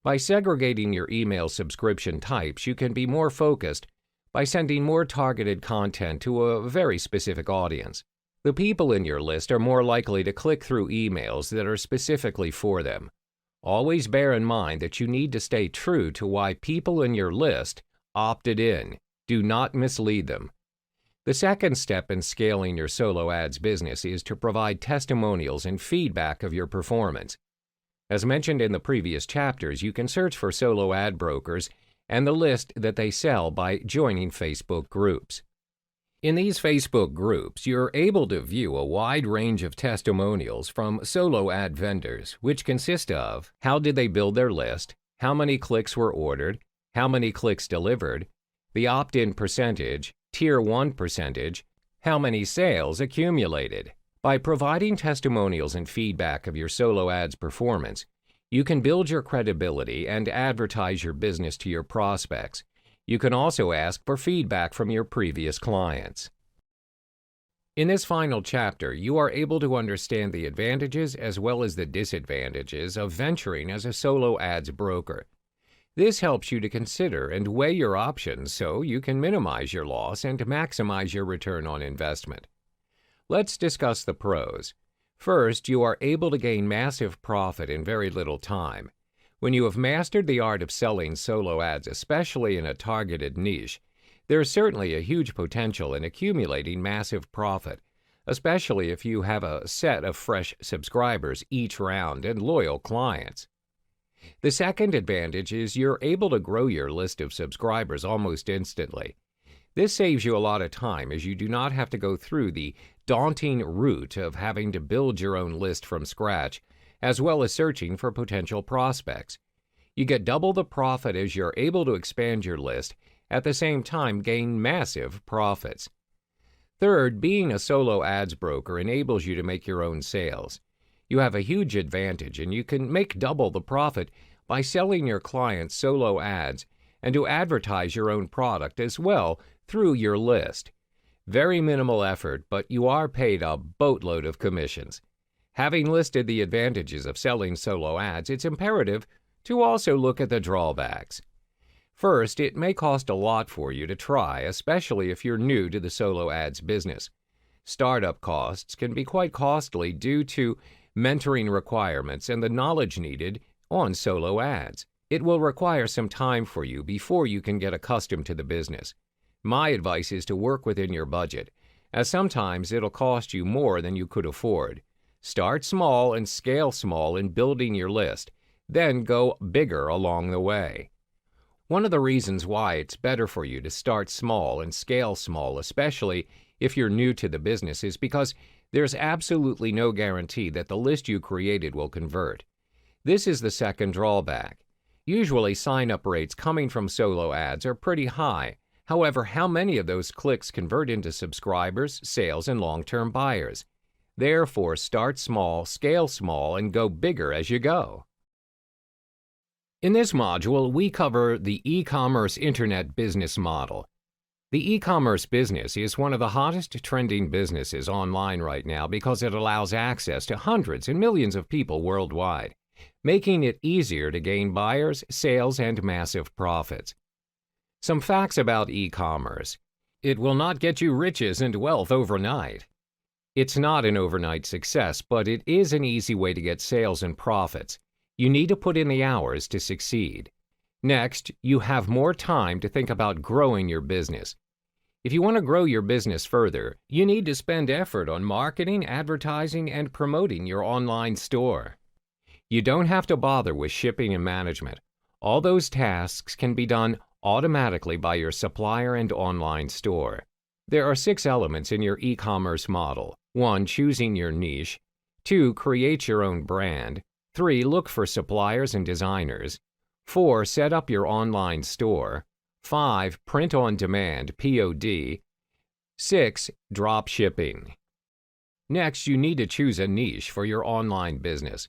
By segregating your email subscription types, you can be more focused by sending more targeted content to a very specific audience. The people in your list are more likely to click through emails that are specifically for them. Always bear in mind that you need to stay true to why people in your list opted in. Do not mislead them. The second step in scaling your Solo Ads business is to provide testimonials and feedback of your performance. As mentioned in the previous chapters, you can search for Solo Ad brokers and the list that they sell by joining Facebook groups. In these Facebook groups, you're able to view a wide range of testimonials from Solo Ad vendors, which consist of how did they build their list, how many clicks were ordered, how many clicks delivered, the opt-in percentage, Tier 1 percentage, how many sales accumulated. By providing testimonials and feedback of your Solo Ads performance, you can build your credibility and advertise your business to your prospects. You can also ask for feedback from your previous clients. In this final chapter, you are able to understand the advantages as well as the disadvantages of venturing as a Solo Ads broker. This helps you to consider and weigh your options so you can minimize your loss and maximize your return on investment. Let's discuss the pros. First, you are able to gain massive profit in very little time. When you have mastered the art of selling Solo Ads, especially in a targeted niche, there is certainly a huge potential in accumulating massive profit, especially if you have a set of fresh subscribers each round and loyal clients. The second advantage is you're able to grow your list of subscribers almost instantly. This saves you a lot of time as you do not have to go through the daunting route of having to build your own list from scratch, as well as searching for potential prospects. You get double the profit as you're able to expand your list, at the same time gain massive profits. Third, being a Solo Ads broker enables you to make your own sales. You have a huge advantage and you can make double the profit by selling your clients Solo Ads and to advertise your own product as well through your list. Very minimal effort, but you are paid a boatload of commissions. Having listed the advantages of selling Solo Ads, it's imperative to also look at the drawbacks. First, it may cost a lot for you to try, especially if you're new to the Solo Ads business. Startup costs can be quite costly due to mentoring requirements and the knowledge needed on Solo Ads. It will require some time for you before you can get accustomed to the business. My advice is to work within your budget, as sometimes it'll cost you more than you could afford. Start small and scale small in building your list, then go bigger along the way. One of the reasons why it's better for you to start small and scale small, especially if you're new to the business, is because there's absolutely no guarantee that the list you created will convert. This is the second drawback. Usually, sign-up rates coming from Solo Ads are pretty high. However, how many of those clicks convert into subscribers, sales, and long-term buyers? Therefore, start small, scale small, and go bigger as you go. In this module, we cover the e-commerce internet business model. The e-commerce business is one of the hottest trending businesses online right now because it allows access to hundreds and millions of people worldwide, making it easier to gain buyers, sales, and massive profits. Some facts about e-commerce. It will not get you riches and wealth overnight. It's not an overnight success, but it is an easy way to get sales and profits. You need to put in the hours to succeed. Next, you have more time to think about growing your business. If you want to grow your business further, you need to spend effort on marketing, advertising, and promoting your online store. You don't have to bother with shipping and management. All those tasks can be done automatically by your supplier and online store. There are 6 elements in your e-commerce model. 1. Choosing your niche. 2. Create your own brand. 3. Look for suppliers and designers. 4. Set up your online store. 5. Print on demand, POD. 6. Drop shipping. Next, you need to choose a niche for your online business.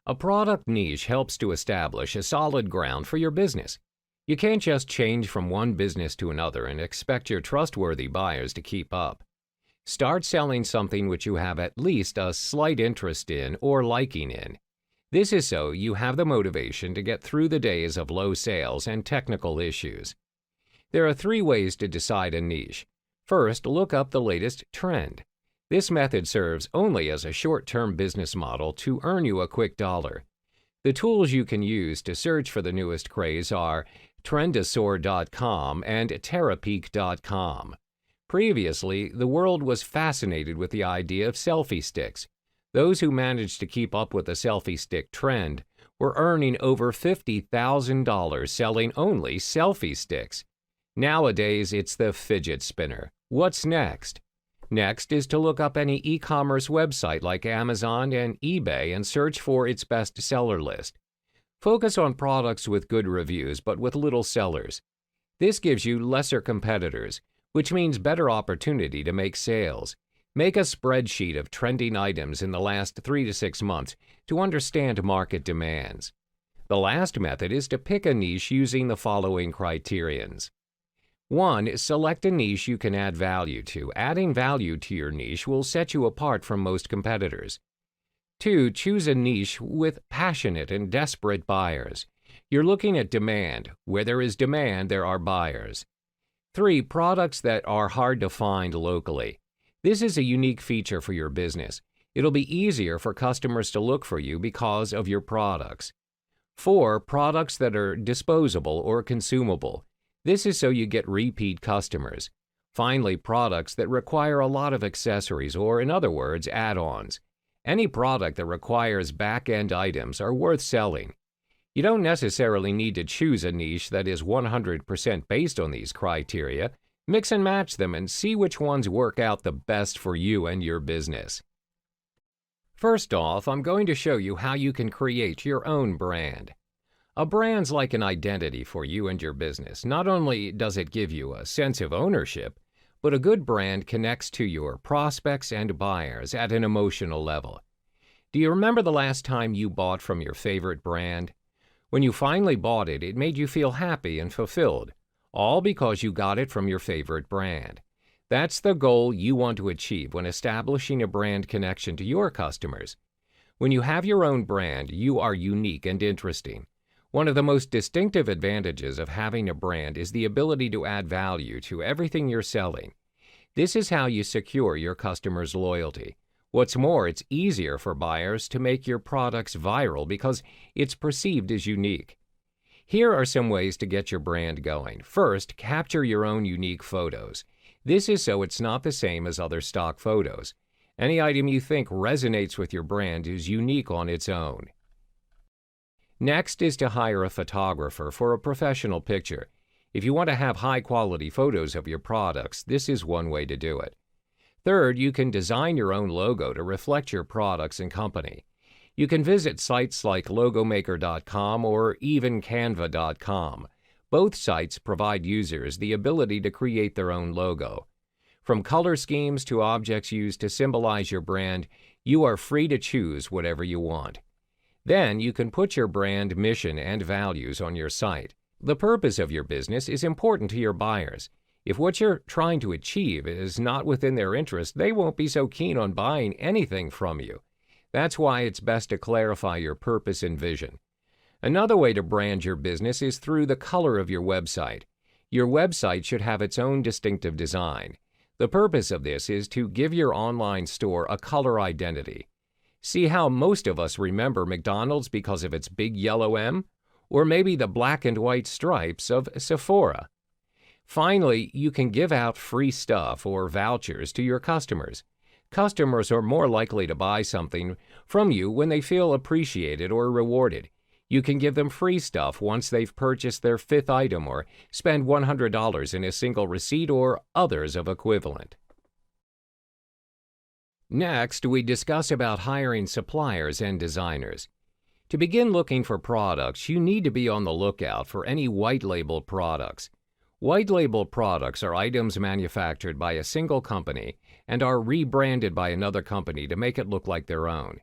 A product niche helps to establish a solid ground for your business. You can't just change from one business to another and expect your trustworthy buyers to keep up. Start selling something which you have at least a slight interest in or liking in. This is so you have the motivation to get through the days of low sales and technical issues. There are 3 ways to decide a niche. First, look up the latest trend. This method serves only as a short-term business model to earn you a quick dollar. The tools you can use to search for the newest craze are Trendosaur.com and Terapeak.com. Previously, the world was fascinated with the idea of selfie sticks. Those who managed to keep up with the selfie stick trend were earning over $50,000 selling only selfie sticks. Nowadays, it's the fidget spinner. What's next? Next is to look up any e-commerce website like Amazon and eBay and search for its best seller list. Focus on products with good reviews but with little sellers. This gives you lesser competitors, which means better opportunity to make sales. Make a spreadsheet of trending items in the last 3 to 6 months to understand market demands. The last method is to pick a niche using the following criterions. 1. Select a niche you can add value to. Adding value to your niche will set you apart from most competitors. 2. Choose a niche with passionate and desperate buyers. You're looking at demand. Where there is demand, there are buyers. 3. Products that are hard to find locally. This is a unique feature for your business. It'll be easier for customers to look for you because of your products. 4. Products that are disposable or consumable. This is so you get repeat customers. Finally, products that require a lot of accessories, or in other words, add-ons. Any product that requires back-end items are worth selling. You don't necessarily need to choose a niche that is 100% based on these criteria. Mix and match them and see which ones work out the best for you and your business. First off, I'm going to show you how you can create your own brand. A brand's like an identity for you and your business. Not only does it give you a sense of ownership, but a good brand connects to your prospects and buyers at an emotional level. Do you remember the last time you bought from your favorite brand? When you finally bought it, it made you feel happy and fulfilled, all because you got it from your favorite brand. That's the goal you want to achieve when establishing a brand connection to your customers. When you have your own brand, you are unique and interesting. One of the most distinctive advantages of having a brand is the ability to add value to everything you're selling. This is how you secure your customers' loyalty. What's more, it's easier for buyers to make your products viral because it's perceived as unique. Here are some ways to get your brand going. First, capture your own unique photos. This is so it's not the same as other stock photos. Any item you think resonates with your brand is unique on its own. Next is to hire a photographer for a professional picture. If you want to have high-quality photos of your products, this is one way to do it. Third, you can design your own logo to reflect your products and company. You can visit sites like logomaker.com or even canva.com. Both sites provide users the ability to create their own logo. From color schemes to objects used to symbolize your brand, you are free to choose whatever you want. Then you can put your brand, mission, and values on your site. The purpose of your business is important to your buyers. If what you're trying to achieve is not within their interest, they won't be so keen on buying anything from you. That's why it's best to clarify your purpose and vision. Another way to brand your business is through the color of your website. Your website should have its own distinctive design. The purpose of this is to give your online store a color identity. See how most of us remember McDonald's because of its big yellow M? Or maybe the black and white stripes of Sephora. Finally, you can give out free stuff or vouchers to your customers. Customers are more likely to buy something from you when they feel appreciated or rewarded. You can give them free stuff once they've purchased their fifth item or spend $100 in a single receipt or others of equivalent. Next, we discuss about hiring suppliers and designers. To begin looking for products, you need to be on the lookout for any white label products. White label products are items manufactured by a single company and are rebranded by another company to make it look like their own.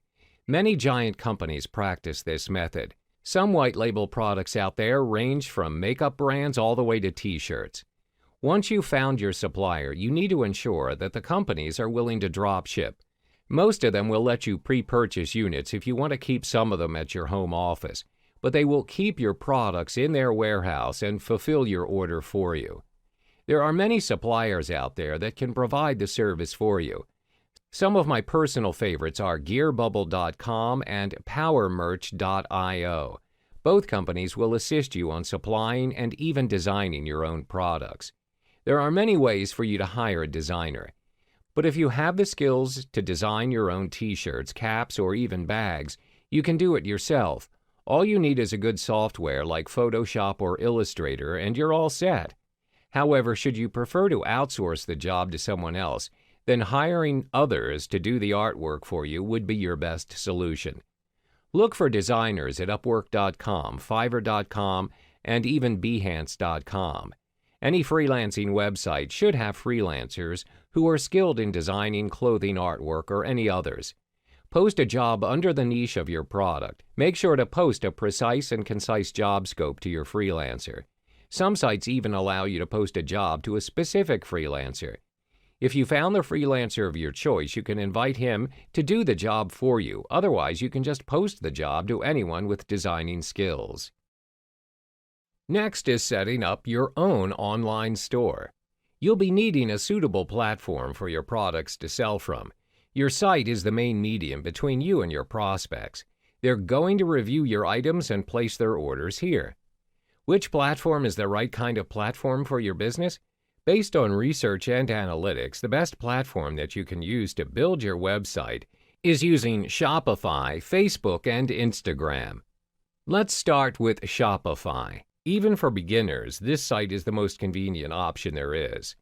Many giant companies practice this method. Some white label products out there range from makeup brands all the way to t-shirts. Once you've found your supplier, you need to ensure that the companies are willing to drop ship. Most of them will let you pre-purchase units if you want to keep some of them at your home office, but they will keep your products in their warehouse and fulfill your order for you. There are many suppliers out there that can provide the service for you. Some of my personal favorites are GearBubble.com and PowerMerch.io. Both companies will assist you on supplying and even designing your own products. There are many ways for you to hire a designer. But if you have the skills to design your own t-shirts, caps, or even bags, you can do it yourself. All you need is a good software like Photoshop or Illustrator, and you're all set. However, should you prefer to outsource the job to someone else, then hiring others to do the artwork for you would be your best solution. Look for designers at Upwork.com, Fiverr.com, and even Behance.com. Any freelancing website should have freelancers who are skilled in designing clothing artwork or any others. Post a job under the niche of your product. Make sure to post a precise and concise job scope to your freelancer. Some sites even allow you to post a job to a specific freelancer. If you found the freelancer of your choice, you can invite him to do the job for you. Otherwise, you can just post the job to anyone with designing skills. Next is setting up your own online store. You'll be needing a suitable platform for your products to sell from. Your site is the main medium between you and your prospects. They're going to review your items and place their orders here. Which platform is the right kind of platform for your business? Based on research and analytics, the best platform that you can use to build your website is using Shopify, Facebook, and Instagram. Let's start with Shopify. Even for beginners, this site is the most convenient option there is.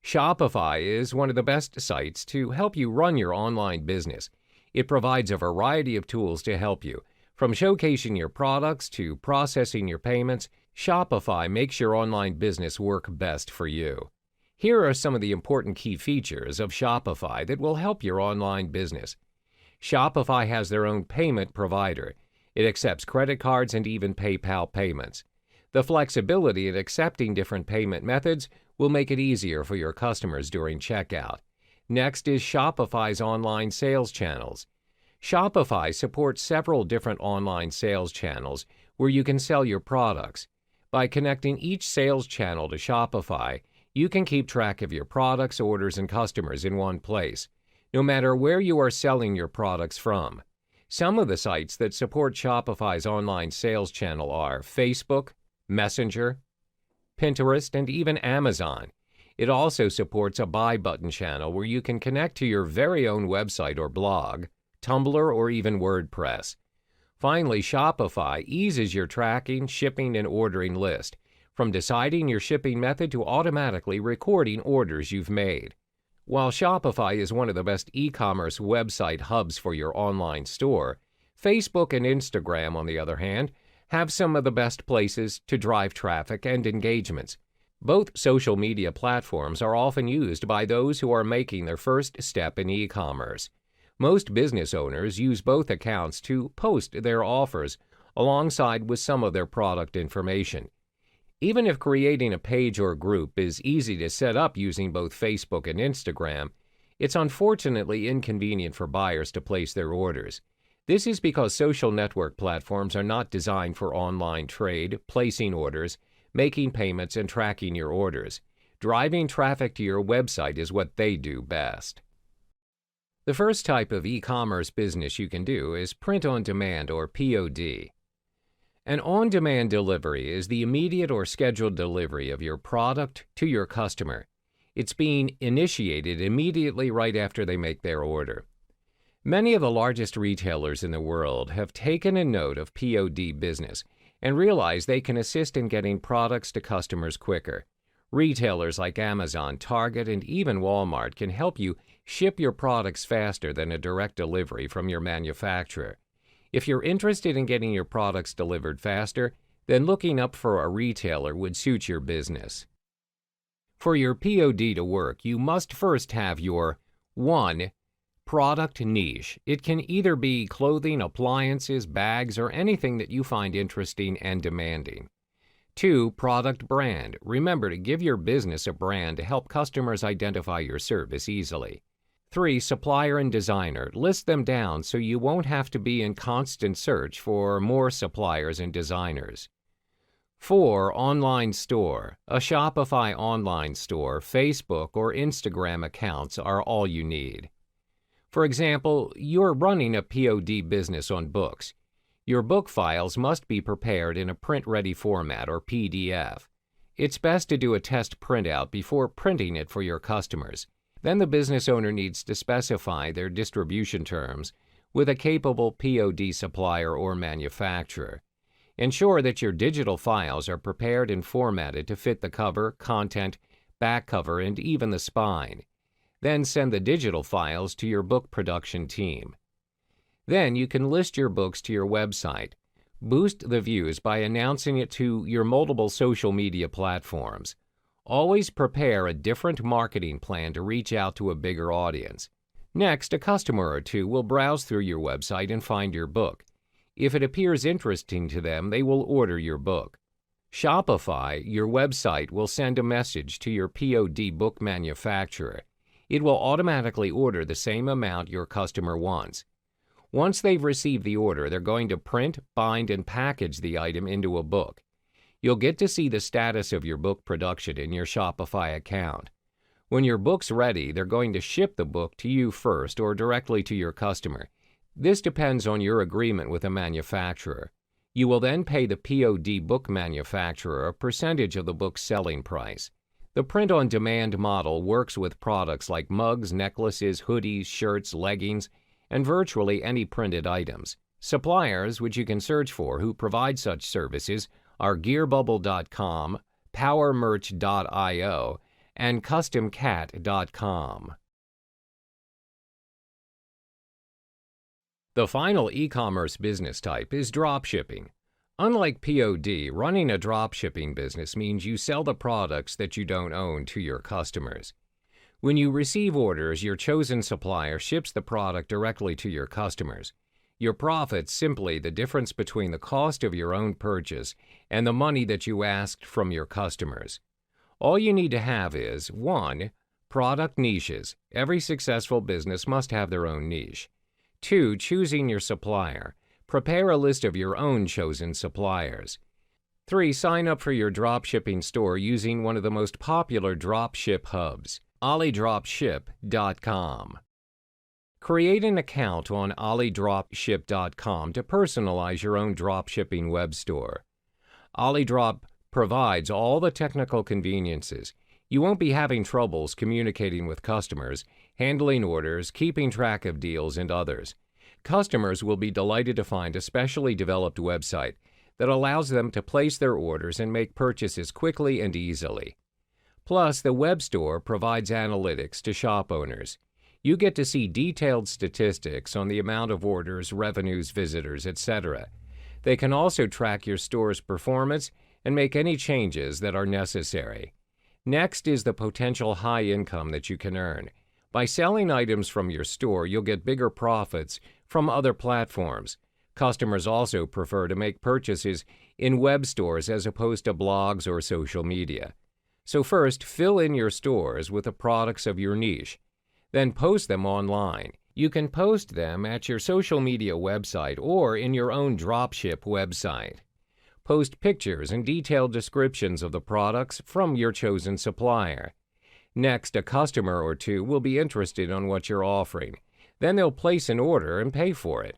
Shopify is one of the best sites to help you run your online business. It provides a variety of tools to help you. From showcasing your products to processing your payments, Shopify makes your online business work best for you. Here are some of the important key features of Shopify that will help your online business. Shopify has their own payment provider. It accepts credit cards and even PayPal payments. The flexibility in accepting different payment methods will make it easier for your customers during checkout. Next is Shopify's online sales channels. Shopify supports several different online sales channels where you can sell your products. By connecting each sales channel to Shopify, you can keep track of your products, orders, and customers in one place, no matter where you are selling your products from. Some of the sites that support Shopify's online sales channel are Facebook, Messenger, Pinterest, and even Amazon. It also supports a buy button channel where you can connect to your very own website or blog, Tumblr, or even WordPress. Finally, Shopify eases your tracking, shipping, and ordering list, from deciding your shipping method to automatically recording orders you've made. While Shopify is one of the best e-commerce website hubs for your online store, Facebook and Instagram, on the other hand, have some of the best places to drive traffic and engagements. Both social media platforms are often used by those who are making their first step in e-commerce. Most business owners use both accounts to post their offers alongside with some of their product information. Even if creating a page or group is easy to set up using both Facebook and Instagram, it's unfortunately inconvenient for buyers to place their orders. This is because social network platforms are not designed for online trade, placing orders, making payments, and tracking your orders. Driving traffic to your website is what they do best. The first type of e-commerce business you can do is print on demand or POD. An on-demand delivery is the immediate or scheduled delivery of your product to your customer. It's being initiated immediately right after they make their order. Many of the largest retailers in the world have taken a note of POD business and realize they can assist in getting products to customers quicker. Retailers like Amazon, Target, and even Walmart can help you ship your products faster than a direct delivery from your manufacturer. If you're interested in getting your products delivered faster, then looking up for a retailer would suit your business. For your POD to work, you must first have your 1. Product niche. It can either be clothing, appliances, bags, or anything that you find interesting and demanding. 2. Product brand. Remember to give your business a brand to help customers identify your service easily. 3. Supplier and designer. List them down so you won't have to be in constant search for more suppliers and designers. 4. Online store. A Shopify online store, Facebook, or Instagram accounts are all you need. For example, you're running a POD business on books. Your book files must be prepared in a print-ready format or PDF. It's best to do a test printout before printing it for your customers. Then the business owner needs to specify their distribution terms with a capable POD supplier or manufacturer. Ensure that your digital files are prepared and formatted to fit the cover, content, back cover, and even the spine. Then send the digital files to your book production team. Then you can list your books to your website. Boost the views by announcing it to your multiple social media platforms. Always prepare a different marketing plan to reach out to a bigger audience. Next, a customer or two will browse through your website and find your book. If it appears interesting to them, they will order your book. Shopify, your website, will send a message to your POD book manufacturer. It will automatically order the same amount your customer wants. Once they've received the order, they're going to print, bind, and package the item into a book. You'll get to see the status of your book production in your Shopify account. When your book's ready, they're going to ship the book to you first or directly to your customer. This depends on your agreement with the manufacturer. You will then pay the POD book manufacturer a percentage of the book's selling price. The print-on-demand model works with products like mugs, necklaces, hoodies, shirts, leggings, and virtually any printed items. Suppliers, which you can search for, who provide such services are GearBubble.com, PowerMerch.io, and CustomCat.com. The final e-commerce business type is dropshipping. Unlike POD, running a dropshipping business means you sell the products that you don't own to your customers. When you receive orders, your chosen supplier ships the product directly to your customers. Your profit's simply the difference between the cost of your own purchase and the money that you asked from your customers. All you need to have is 1. Product niches. Every successful business must have their own niche. 2. Choosing your supplier. Prepare a list of your own chosen suppliers. 3. Sign up for your dropshipping store using one of the most popular dropship hubs, AliDropship.com. Create an account on AliDropship.com to personalize your own dropshipping web store. AliDrop provides all the technical conveniences. You won't be having troubles communicating with customers, handling orders, keeping track of deals, and others. Customers will be delighted to find a specially developed website that allows them to place their orders and make purchases quickly and easily. Plus, the web store provides analytics to shop owners. You get to see detailed statistics on the amount of orders, revenues, visitors, etc. They can also track your store's performance and make any changes that are necessary. Next is the potential high income that you can earn. By selling items from your store, you'll get bigger profits from other platforms. Customers also prefer to make purchases in web stores as opposed to blogs or social media. So first, fill in your stores with the products of your niche. Then post them online. You can post them at your social media website or in your own dropship website. Post pictures and detailed descriptions of the products from your chosen supplier. Next, a customer or two will be interested in what you're offering. Then they'll place an order and pay for it.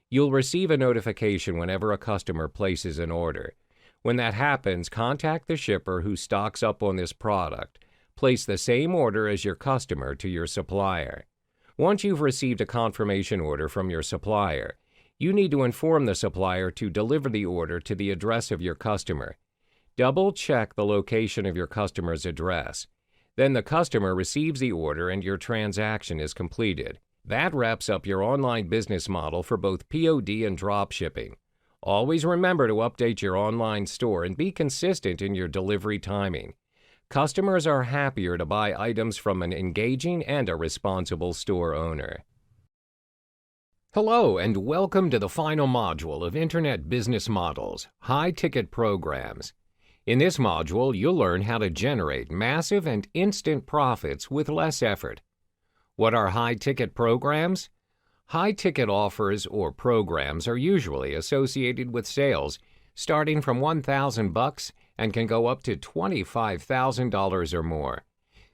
You'll receive a notification whenever a customer places an order. When that happens, contact the shipper who stocks up on this product. Place the same order as your customer to your supplier. Once you've received a confirmation order from your supplier, you need to inform the supplier to deliver the order to the address of your customer. Double-check the location of your customer's address. Then the customer receives the order and your transaction is completed. That wraps up your online business model for both POD and drop shipping. Always remember to update your online store and be consistent in your delivery timing. Customers are happier to buy items from an engaging and a responsible store owner. Hello and welcome to the final module of Internet Business Models, High-Ticket Programs. In this module, you'll learn how to generate massive and instant profits with less effort. What are high-ticket programs? High-ticket offers or programs are usually associated with sales starting from $1,000 and can go up to $25,000 or more.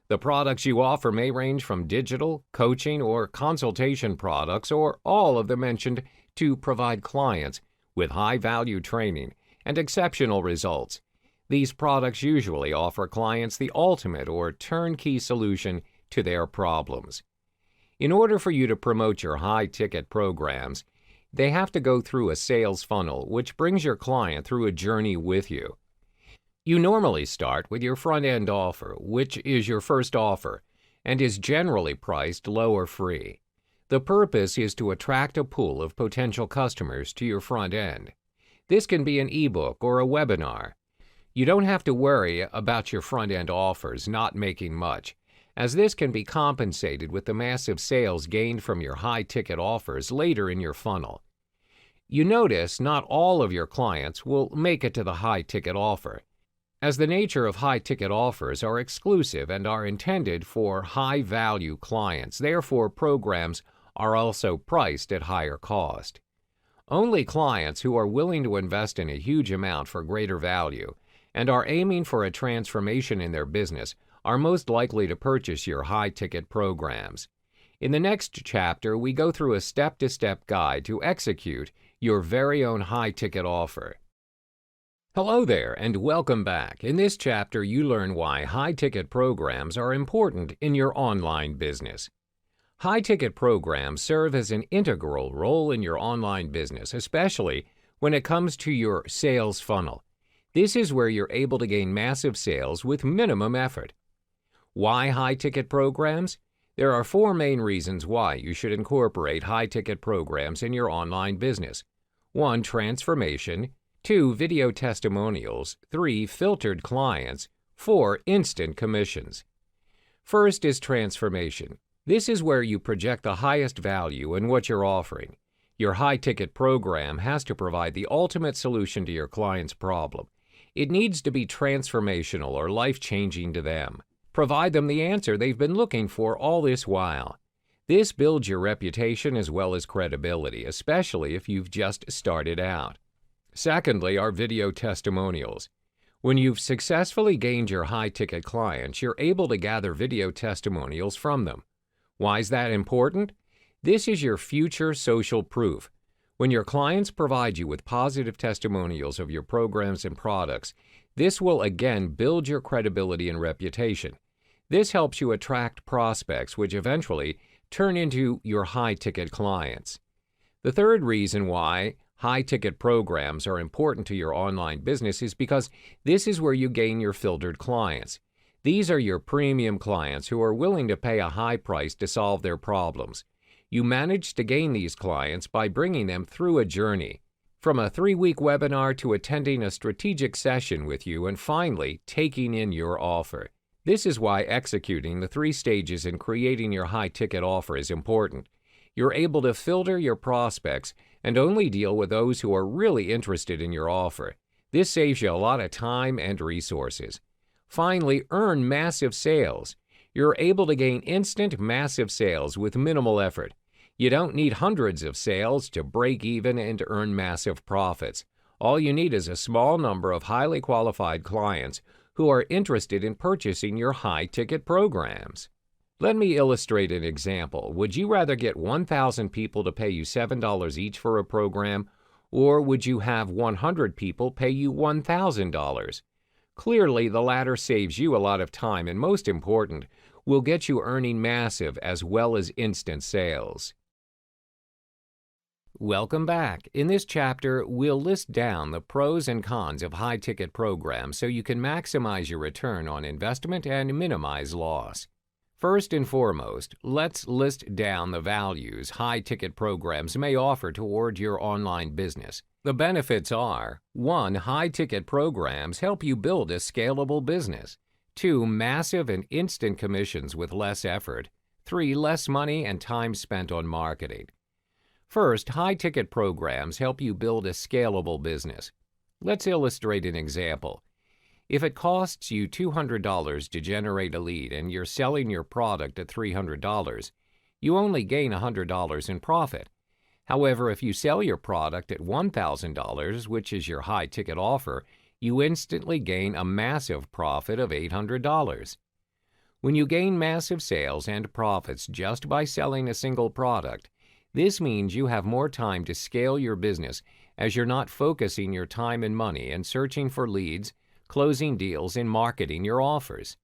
The products you offer may range from digital, coaching, or consultation products, or all of the mentioned to provide clients with high-value training and exceptional results. These products usually offer clients the ultimate or turnkey solution to their problems. In order for you to promote your high-ticket programs, they have to go through a sales funnel, which brings your client through a journey with you. You normally start with your front-end offer, which is your first offer, and is generally priced low or free. The purpose is to attract a pool of potential customers to your front end. This can be an ebook or a webinar. You don't have to worry about your front-end offers not making much, as this can be compensated with the massive sales gained from your high-ticket offers later in your funnel. You notice not all of your clients will make it to the high-ticket offer, as the nature of high-ticket offers are exclusive and are intended for high-value clients. Therefore, programs are also priced at higher cost. Only clients who are willing to invest in a huge amount for greater value and are aiming for a transformation in their business are most likely to purchase your high-ticket programs. In the next chapter, we go through a step-to-step guide to execute your very own high-ticket offer. Hello there, and welcome back. In this chapter, you learn why high-ticket programs are important in your online business. High-ticket programs serve as an integral role in your online business, especially when it comes to your sales funnel. This is where you're able to gain massive sales with minimum effort. Why high-ticket programs? There are 4 main reasons why you should incorporate high-ticket programs in your online business. 1. Transformation. 2. Video testimonials. 3. Filtered clients. 4. Instant commissions. First is transformation. This is where you project the highest value in what you're offering. Your high-ticket program has to provide the ultimate solution to your client's problem. It needs to be transformational or life-changing to them. Provide them the answer they've been looking for all this while. This builds your reputation as well as credibility, especially if you've just started out. Secondly are video testimonials. When you've successfully gained your high-ticket clients, you're able to gather video testimonials from them. Why is that important? This is your future social proof. When your clients provide you with positive testimonials of your programs and products, this will again build your credibility and reputation. This helps you attract prospects, which eventually turn into your high-ticket clients. The third reason why high-ticket programs are important to your online business is because this is where you gain your filtered clients. These are your premium clients who are willing to pay a high price to solve their problems. You manage to gain these clients by bringing them through a journey, from a 3-week webinar to attending a strategic session with you and finally taking in your offer. This is why executing the 3 stages in creating your high-ticket offer is important. You're able to filter your prospects and only deal with those who are really interested in your offer. This saves you a lot of time and resources. Finally, earn massive sales. You're able to gain instant, massive sales with minimal effort. You don't need hundreds of sales to break even and earn massive profits. All you need is a small number of highly qualified clients who are interested in purchasing your high-ticket programs. Let me illustrate an example. Would you rather get 1,000 people to pay you $7 each for a program, or would you have 100 people pay you $1,000? Clearly, the latter saves you a lot of time and, most important, will get you earning massive as well as instant sales. Welcome back. In this chapter, we'll list down the pros and cons of high-ticket programs so you can maximize your return on investment and minimize loss. First and foremost, let's list down the values high-ticket programs may offer toward your online business. The benefits are: 1. High-ticket programs help you build a scalable business. 2. Massive and instant commissions with less effort. 3. Less money and time spent on marketing. First, high-ticket programs help you build a scalable business. Let's illustrate an example. If it costs you $200 to generate a lead and you're selling your product at $300, you only gain $100 in profit. However, if you sell your product at $1,000, which is your high-ticket offer, you instantly gain a massive profit of $800. When you gain massive sales and profits just by selling a single product, this means you have more time to scale your business as you're not focusing your time and money in searching for leads, closing deals, and marketing your offers.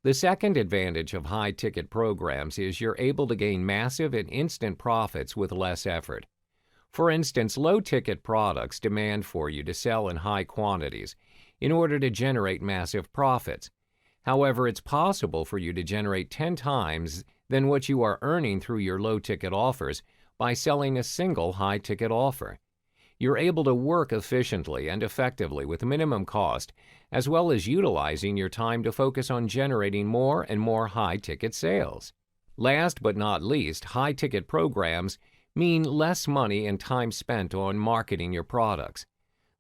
The second advantage of high-ticket programs is you're able to gain massive and instant profits with less effort. For instance, low-ticket products demand for you to sell in high quantities in order to generate massive profits. However, it's possible for you to generate 10 times than what you are earning through your low-ticket offers by selling a single high-ticket offer. You're able to work efficiently and effectively with minimum cost, as well as utilizing your time to focus on generating more and more high-ticket sales. Last but not least, high-ticket programs mean less money and time spent on marketing your products.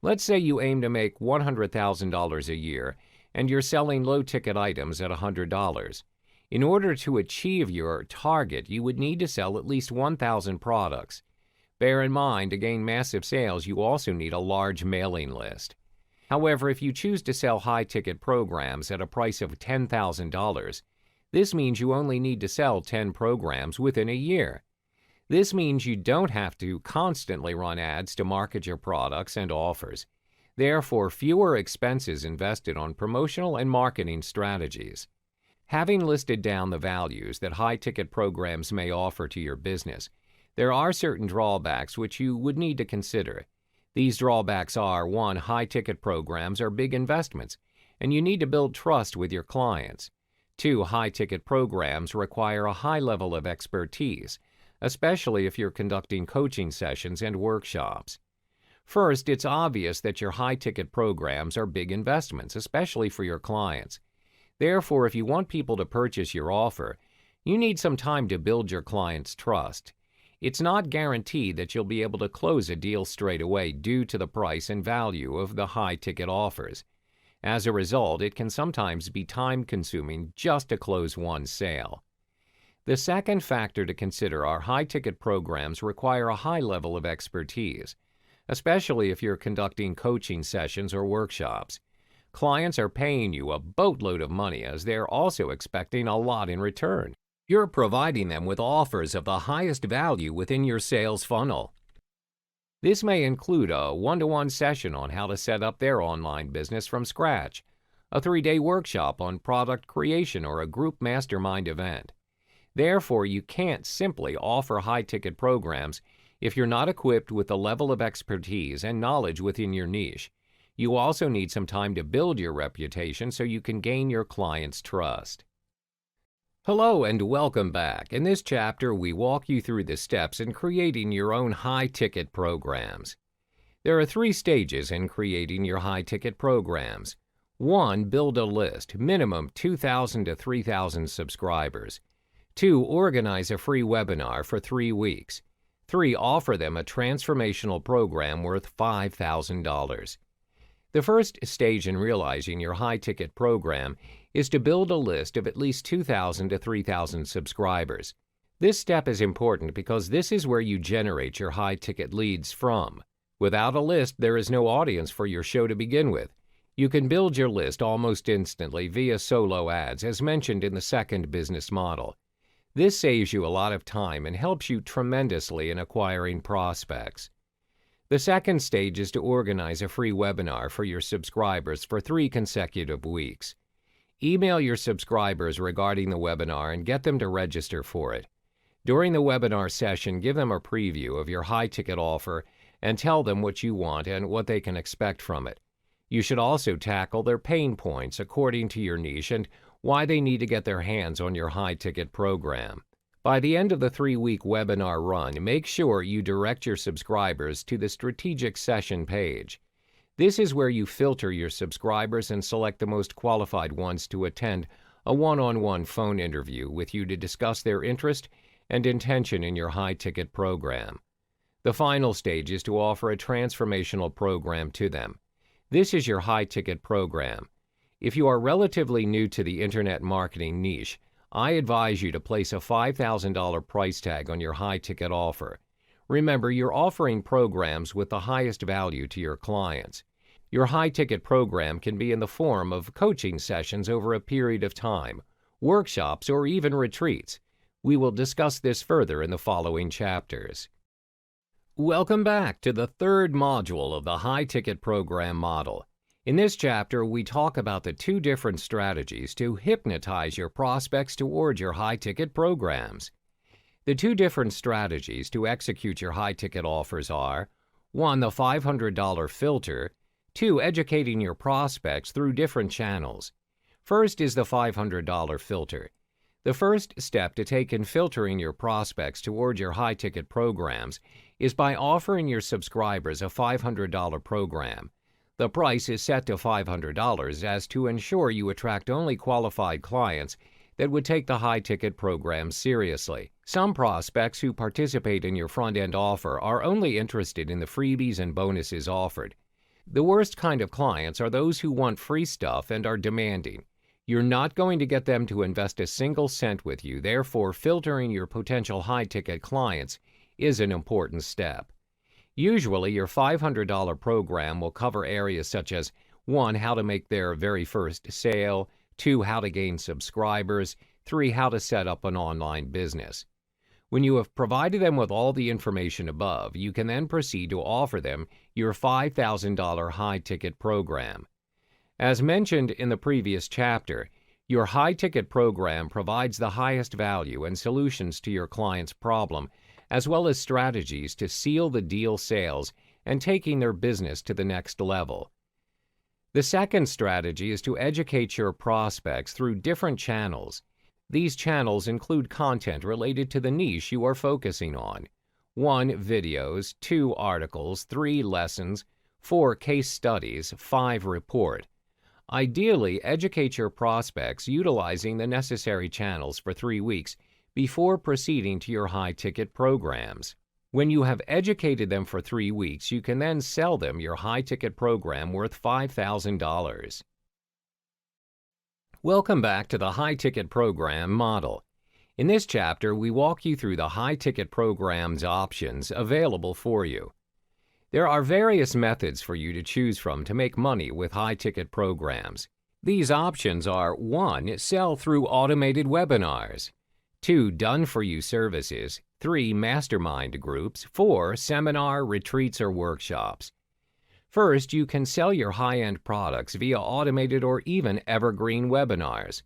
Let's say you aim to make $100,000 a year, and you're selling low-ticket items at $100. In order to achieve your target, you would need to sell at least 1,000 products. Bear in mind, to gain massive sales, you also need a large mailing list. However, if you choose to sell high-ticket programs at a price of $10,000, this means you only need to sell 10 programs within a year. This means you don't have to constantly run ads to market your products and offers. Therefore, fewer expenses invested on promotional and marketing strategies. Having listed down the values that high-ticket programs may offer to your business, there are certain drawbacks which you would need to consider. These drawbacks are: 1. High-ticket programs are big investments, and you need to build trust with your clients. 2. High-ticket programs require a high level of expertise, especially if you're conducting coaching sessions and workshops. First, it's obvious that your high-ticket programs are big investments, especially for your clients. Therefore, if you want people to purchase your offer, you need some time to build your clients' trust. It's not guaranteed that you'll be able to close a deal straight away due to the price and value of the high-ticket offers. As a result, it can sometimes be time-consuming just to close one sale. The second factor to consider are high-ticket programs require a high level of expertise, especially if you're conducting coaching sessions or workshops. Clients are paying you a boatload of money as they're also expecting a lot in return. You're providing them with offers of the highest value within your sales funnel. This may include a one-to-one session on how to set up their online business from scratch, a 3-day workshop on product creation, or a group mastermind event. Therefore, you can't simply offer high-ticket programs if you're not equipped with the level of expertise and knowledge within your niche. You also need some time to build your reputation so you can gain your clients' trust. Hello and welcome back. In this chapter, we walk you through the steps in creating your own high-ticket programs. There are 3 stages in creating your high-ticket programs. 1. Build a list, minimum 2,000 to 3,000 subscribers. 2. Organize a free webinar for 3 weeks. 3. Offer them a transformational program worth $5,000. The first stage in realizing your high-ticket program is to build a list of at least 2,000 to 3,000 subscribers. This step is important because this is where you generate your high-ticket leads from. Without a list, there is no audience for your show to begin with. You can build your list almost instantly via solo ads, as mentioned in the second business model. This saves you a lot of time and helps you tremendously in acquiring prospects. The second stage is to organize a free webinar for your subscribers for 3 consecutive weeks. Email your subscribers regarding the webinar and get them to register for it. During the webinar session, give them a preview of your high-ticket offer and tell them what you want and what they can expect from it. You should also tackle their pain points according to your niche and why they need to get their hands on your high-ticket program. By the end of the 3-week webinar run, make sure you direct your subscribers to the strategic session page. This is where you filter your subscribers and select the most qualified ones to attend a one-on-one phone interview with you to discuss their interest and intention in your high-ticket program. The final stage is to offer a transformational program to them. This is your high-ticket program. If you are relatively new to the internet marketing niche, I advise you to place a $5,000 price tag on your high-ticket offer. Remember, you're offering programs with the highest value to your clients. Your high-ticket program can be in the form of coaching sessions over a period of time, workshops, or even retreats. We will discuss this further in the following chapters. Welcome back to the third module of the high-ticket program model. In this chapter, we talk about the 2 different strategies to hypnotize your prospects toward your high-ticket programs. The 2 different strategies to execute your high-ticket offers are 1. The $500 filter, 2. Educating your prospects through different channels. First is the $500 filter. The first step to take in filtering your prospects toward your high-ticket programs is by offering your subscribers a $500 program. The price is set to $500 as to ensure you attract only qualified clients that would take the high-ticket program seriously. Some prospects who participate in your front-end offer are only interested in the freebies and bonuses offered. The worst kind of clients are those who want free stuff and are demanding. You're not going to get them to invest a single cent with you, therefore filtering your potential high-ticket clients is an important step. Usually, your $500 program will cover areas such as 1. How to make their very first sale, 2. How to gain subscribers, 3. How to set up an online business. When you have provided them with all the information above, you can then proceed to offer them your $5,000 high-ticket program. As mentioned in the previous chapter, your high-ticket program provides the highest value and solutions to your client's problem, as well as strategies to seal the deal sales and taking their business to the next level. The second strategy is to educate your prospects through different channels. These channels include content related to the niche you are focusing on. 1. Videos, 2. Articles, 3. Lessons, 4. Case studies, 5. Report. Ideally, educate your prospects utilizing the necessary channels for 3 weeks before proceeding to your high-ticket programs. When you have educated them for 3 weeks, you can then sell them your high-ticket program worth $5,000. Welcome back to the high-ticket program model. In this chapter, we walk you through the high-ticket program's options available for you. There are various methods for you to choose from to make money with high-ticket programs. These options are 1. Sell through automated webinars, 2. Done-for-you services, 3. Mastermind groups, 4. Seminar, retreats, or workshops. First, you can sell your high-end products via automated or even evergreen webinars.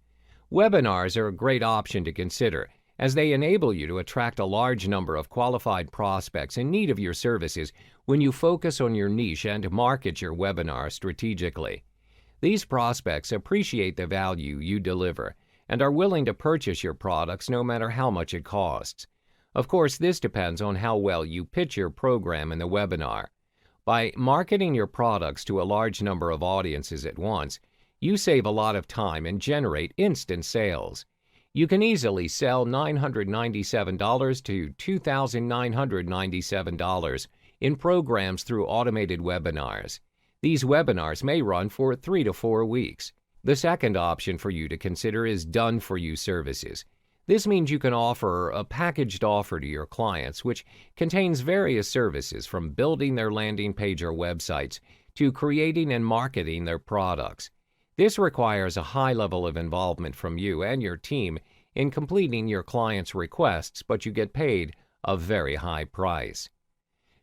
Webinars are a great option to consider as they enable you to attract a large number of qualified prospects in need of your services when you focus on your niche and market your webinar strategically. These prospects appreciate the value you deliver and are willing to purchase your products no matter how much it costs. Of course, this depends on how well you pitch your program in the webinar. By marketing your products to a large number of audiences at once, you save a lot of time and generate instant sales. You can easily sell $997 to $2,997 in programs through automated webinars. These webinars may run for 3 to 4 weeks. The second option for you to consider is done-for-you services. This means you can offer a packaged offer to your clients which contains various services from building their landing page or websites to creating and marketing their products. This requires a high level of involvement from you and your team in completing your client's requests, but you get paid a very high price.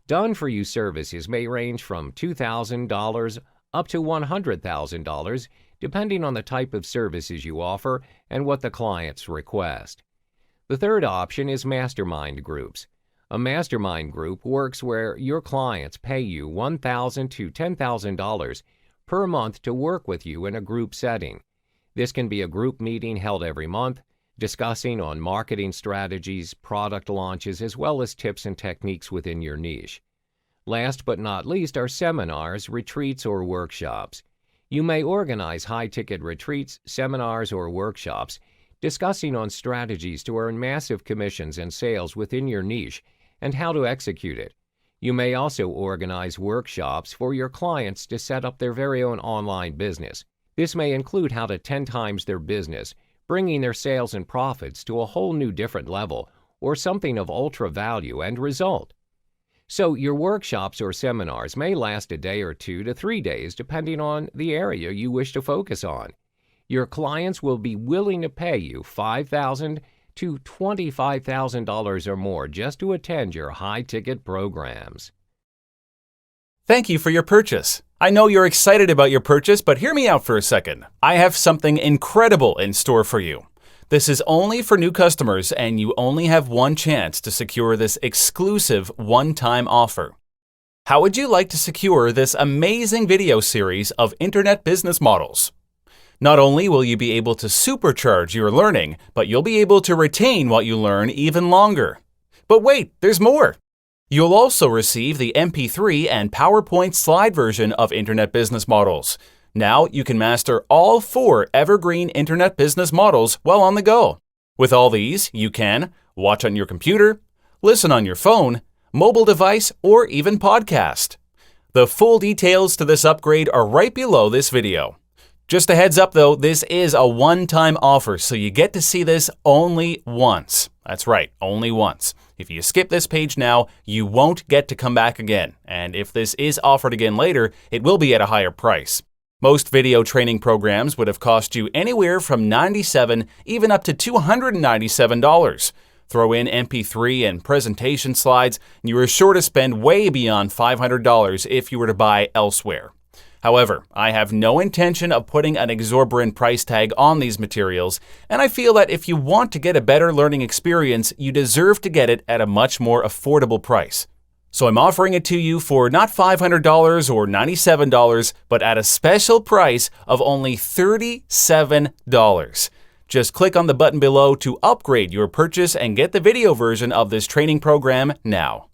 Done-for-you services may range from $2,000 up to $100,000, depending on the type of services you offer and what the clients request. The third option is mastermind groups. A mastermind group works where your clients pay you $1,000 to $10,000 per month to work with you in a group setting. This can be a group meeting held every month, discussing on marketing strategies, product launches, as well as tips and techniques within your niche. Last but not least are seminars, retreats, or workshops. You may organize high-ticket retreats, seminars, or workshops discussing on strategies to earn massive commissions and sales within your niche and how to execute it. You may also organize workshops for your clients to set up their very own online business. This may include how to 10 times their business, bringing their sales and profits to a whole new different level, or something of ultra value and result. So your workshops or seminars may last a day or 2 to 3 days depending on the area you wish to focus on. Your clients will be willing to pay you $5,000 to $25,000 or more just to attend your high-ticket programs. Thank you for your purchase. I know you're excited about your purchase, but hear me out for a second. I have something incredible in store for you. This is only for new customers, and you only have one chance to secure this exclusive one-time offer. How would you like to secure this amazing video series of internet business models? Not only will you be able to supercharge your learning, but you'll be able to retain what you learn even longer. But wait, there's more! You'll also receive the MP3 and PowerPoint slide version of Internet Business Models. Now you can master all 4 evergreen internet business models while on the go. With all these, you can watch on your computer, listen on your phone, mobile device, or even podcast. The full details to this upgrade are right below this video. Just a heads up though, this is a one-time offer, so you get to see this only once. That's right, only once. If you skip this page now, you won't get to come back again. And if this is offered again later, it will be at a higher price. Most video training programs would have cost you anywhere from $97, even up to $297. Throw in MP3 and presentation slides, and you are sure to spend way beyond $500 if you were to buy elsewhere. However, I have no intention of putting an exorbitant price tag on these materials, and I feel that if you want to get a better learning experience, you deserve to get it at a much more affordable price. So I'm offering it to you for not $500 or $97, but at a special price of only $37. Just click on the button below to upgrade your purchase and get the video version of this training program now.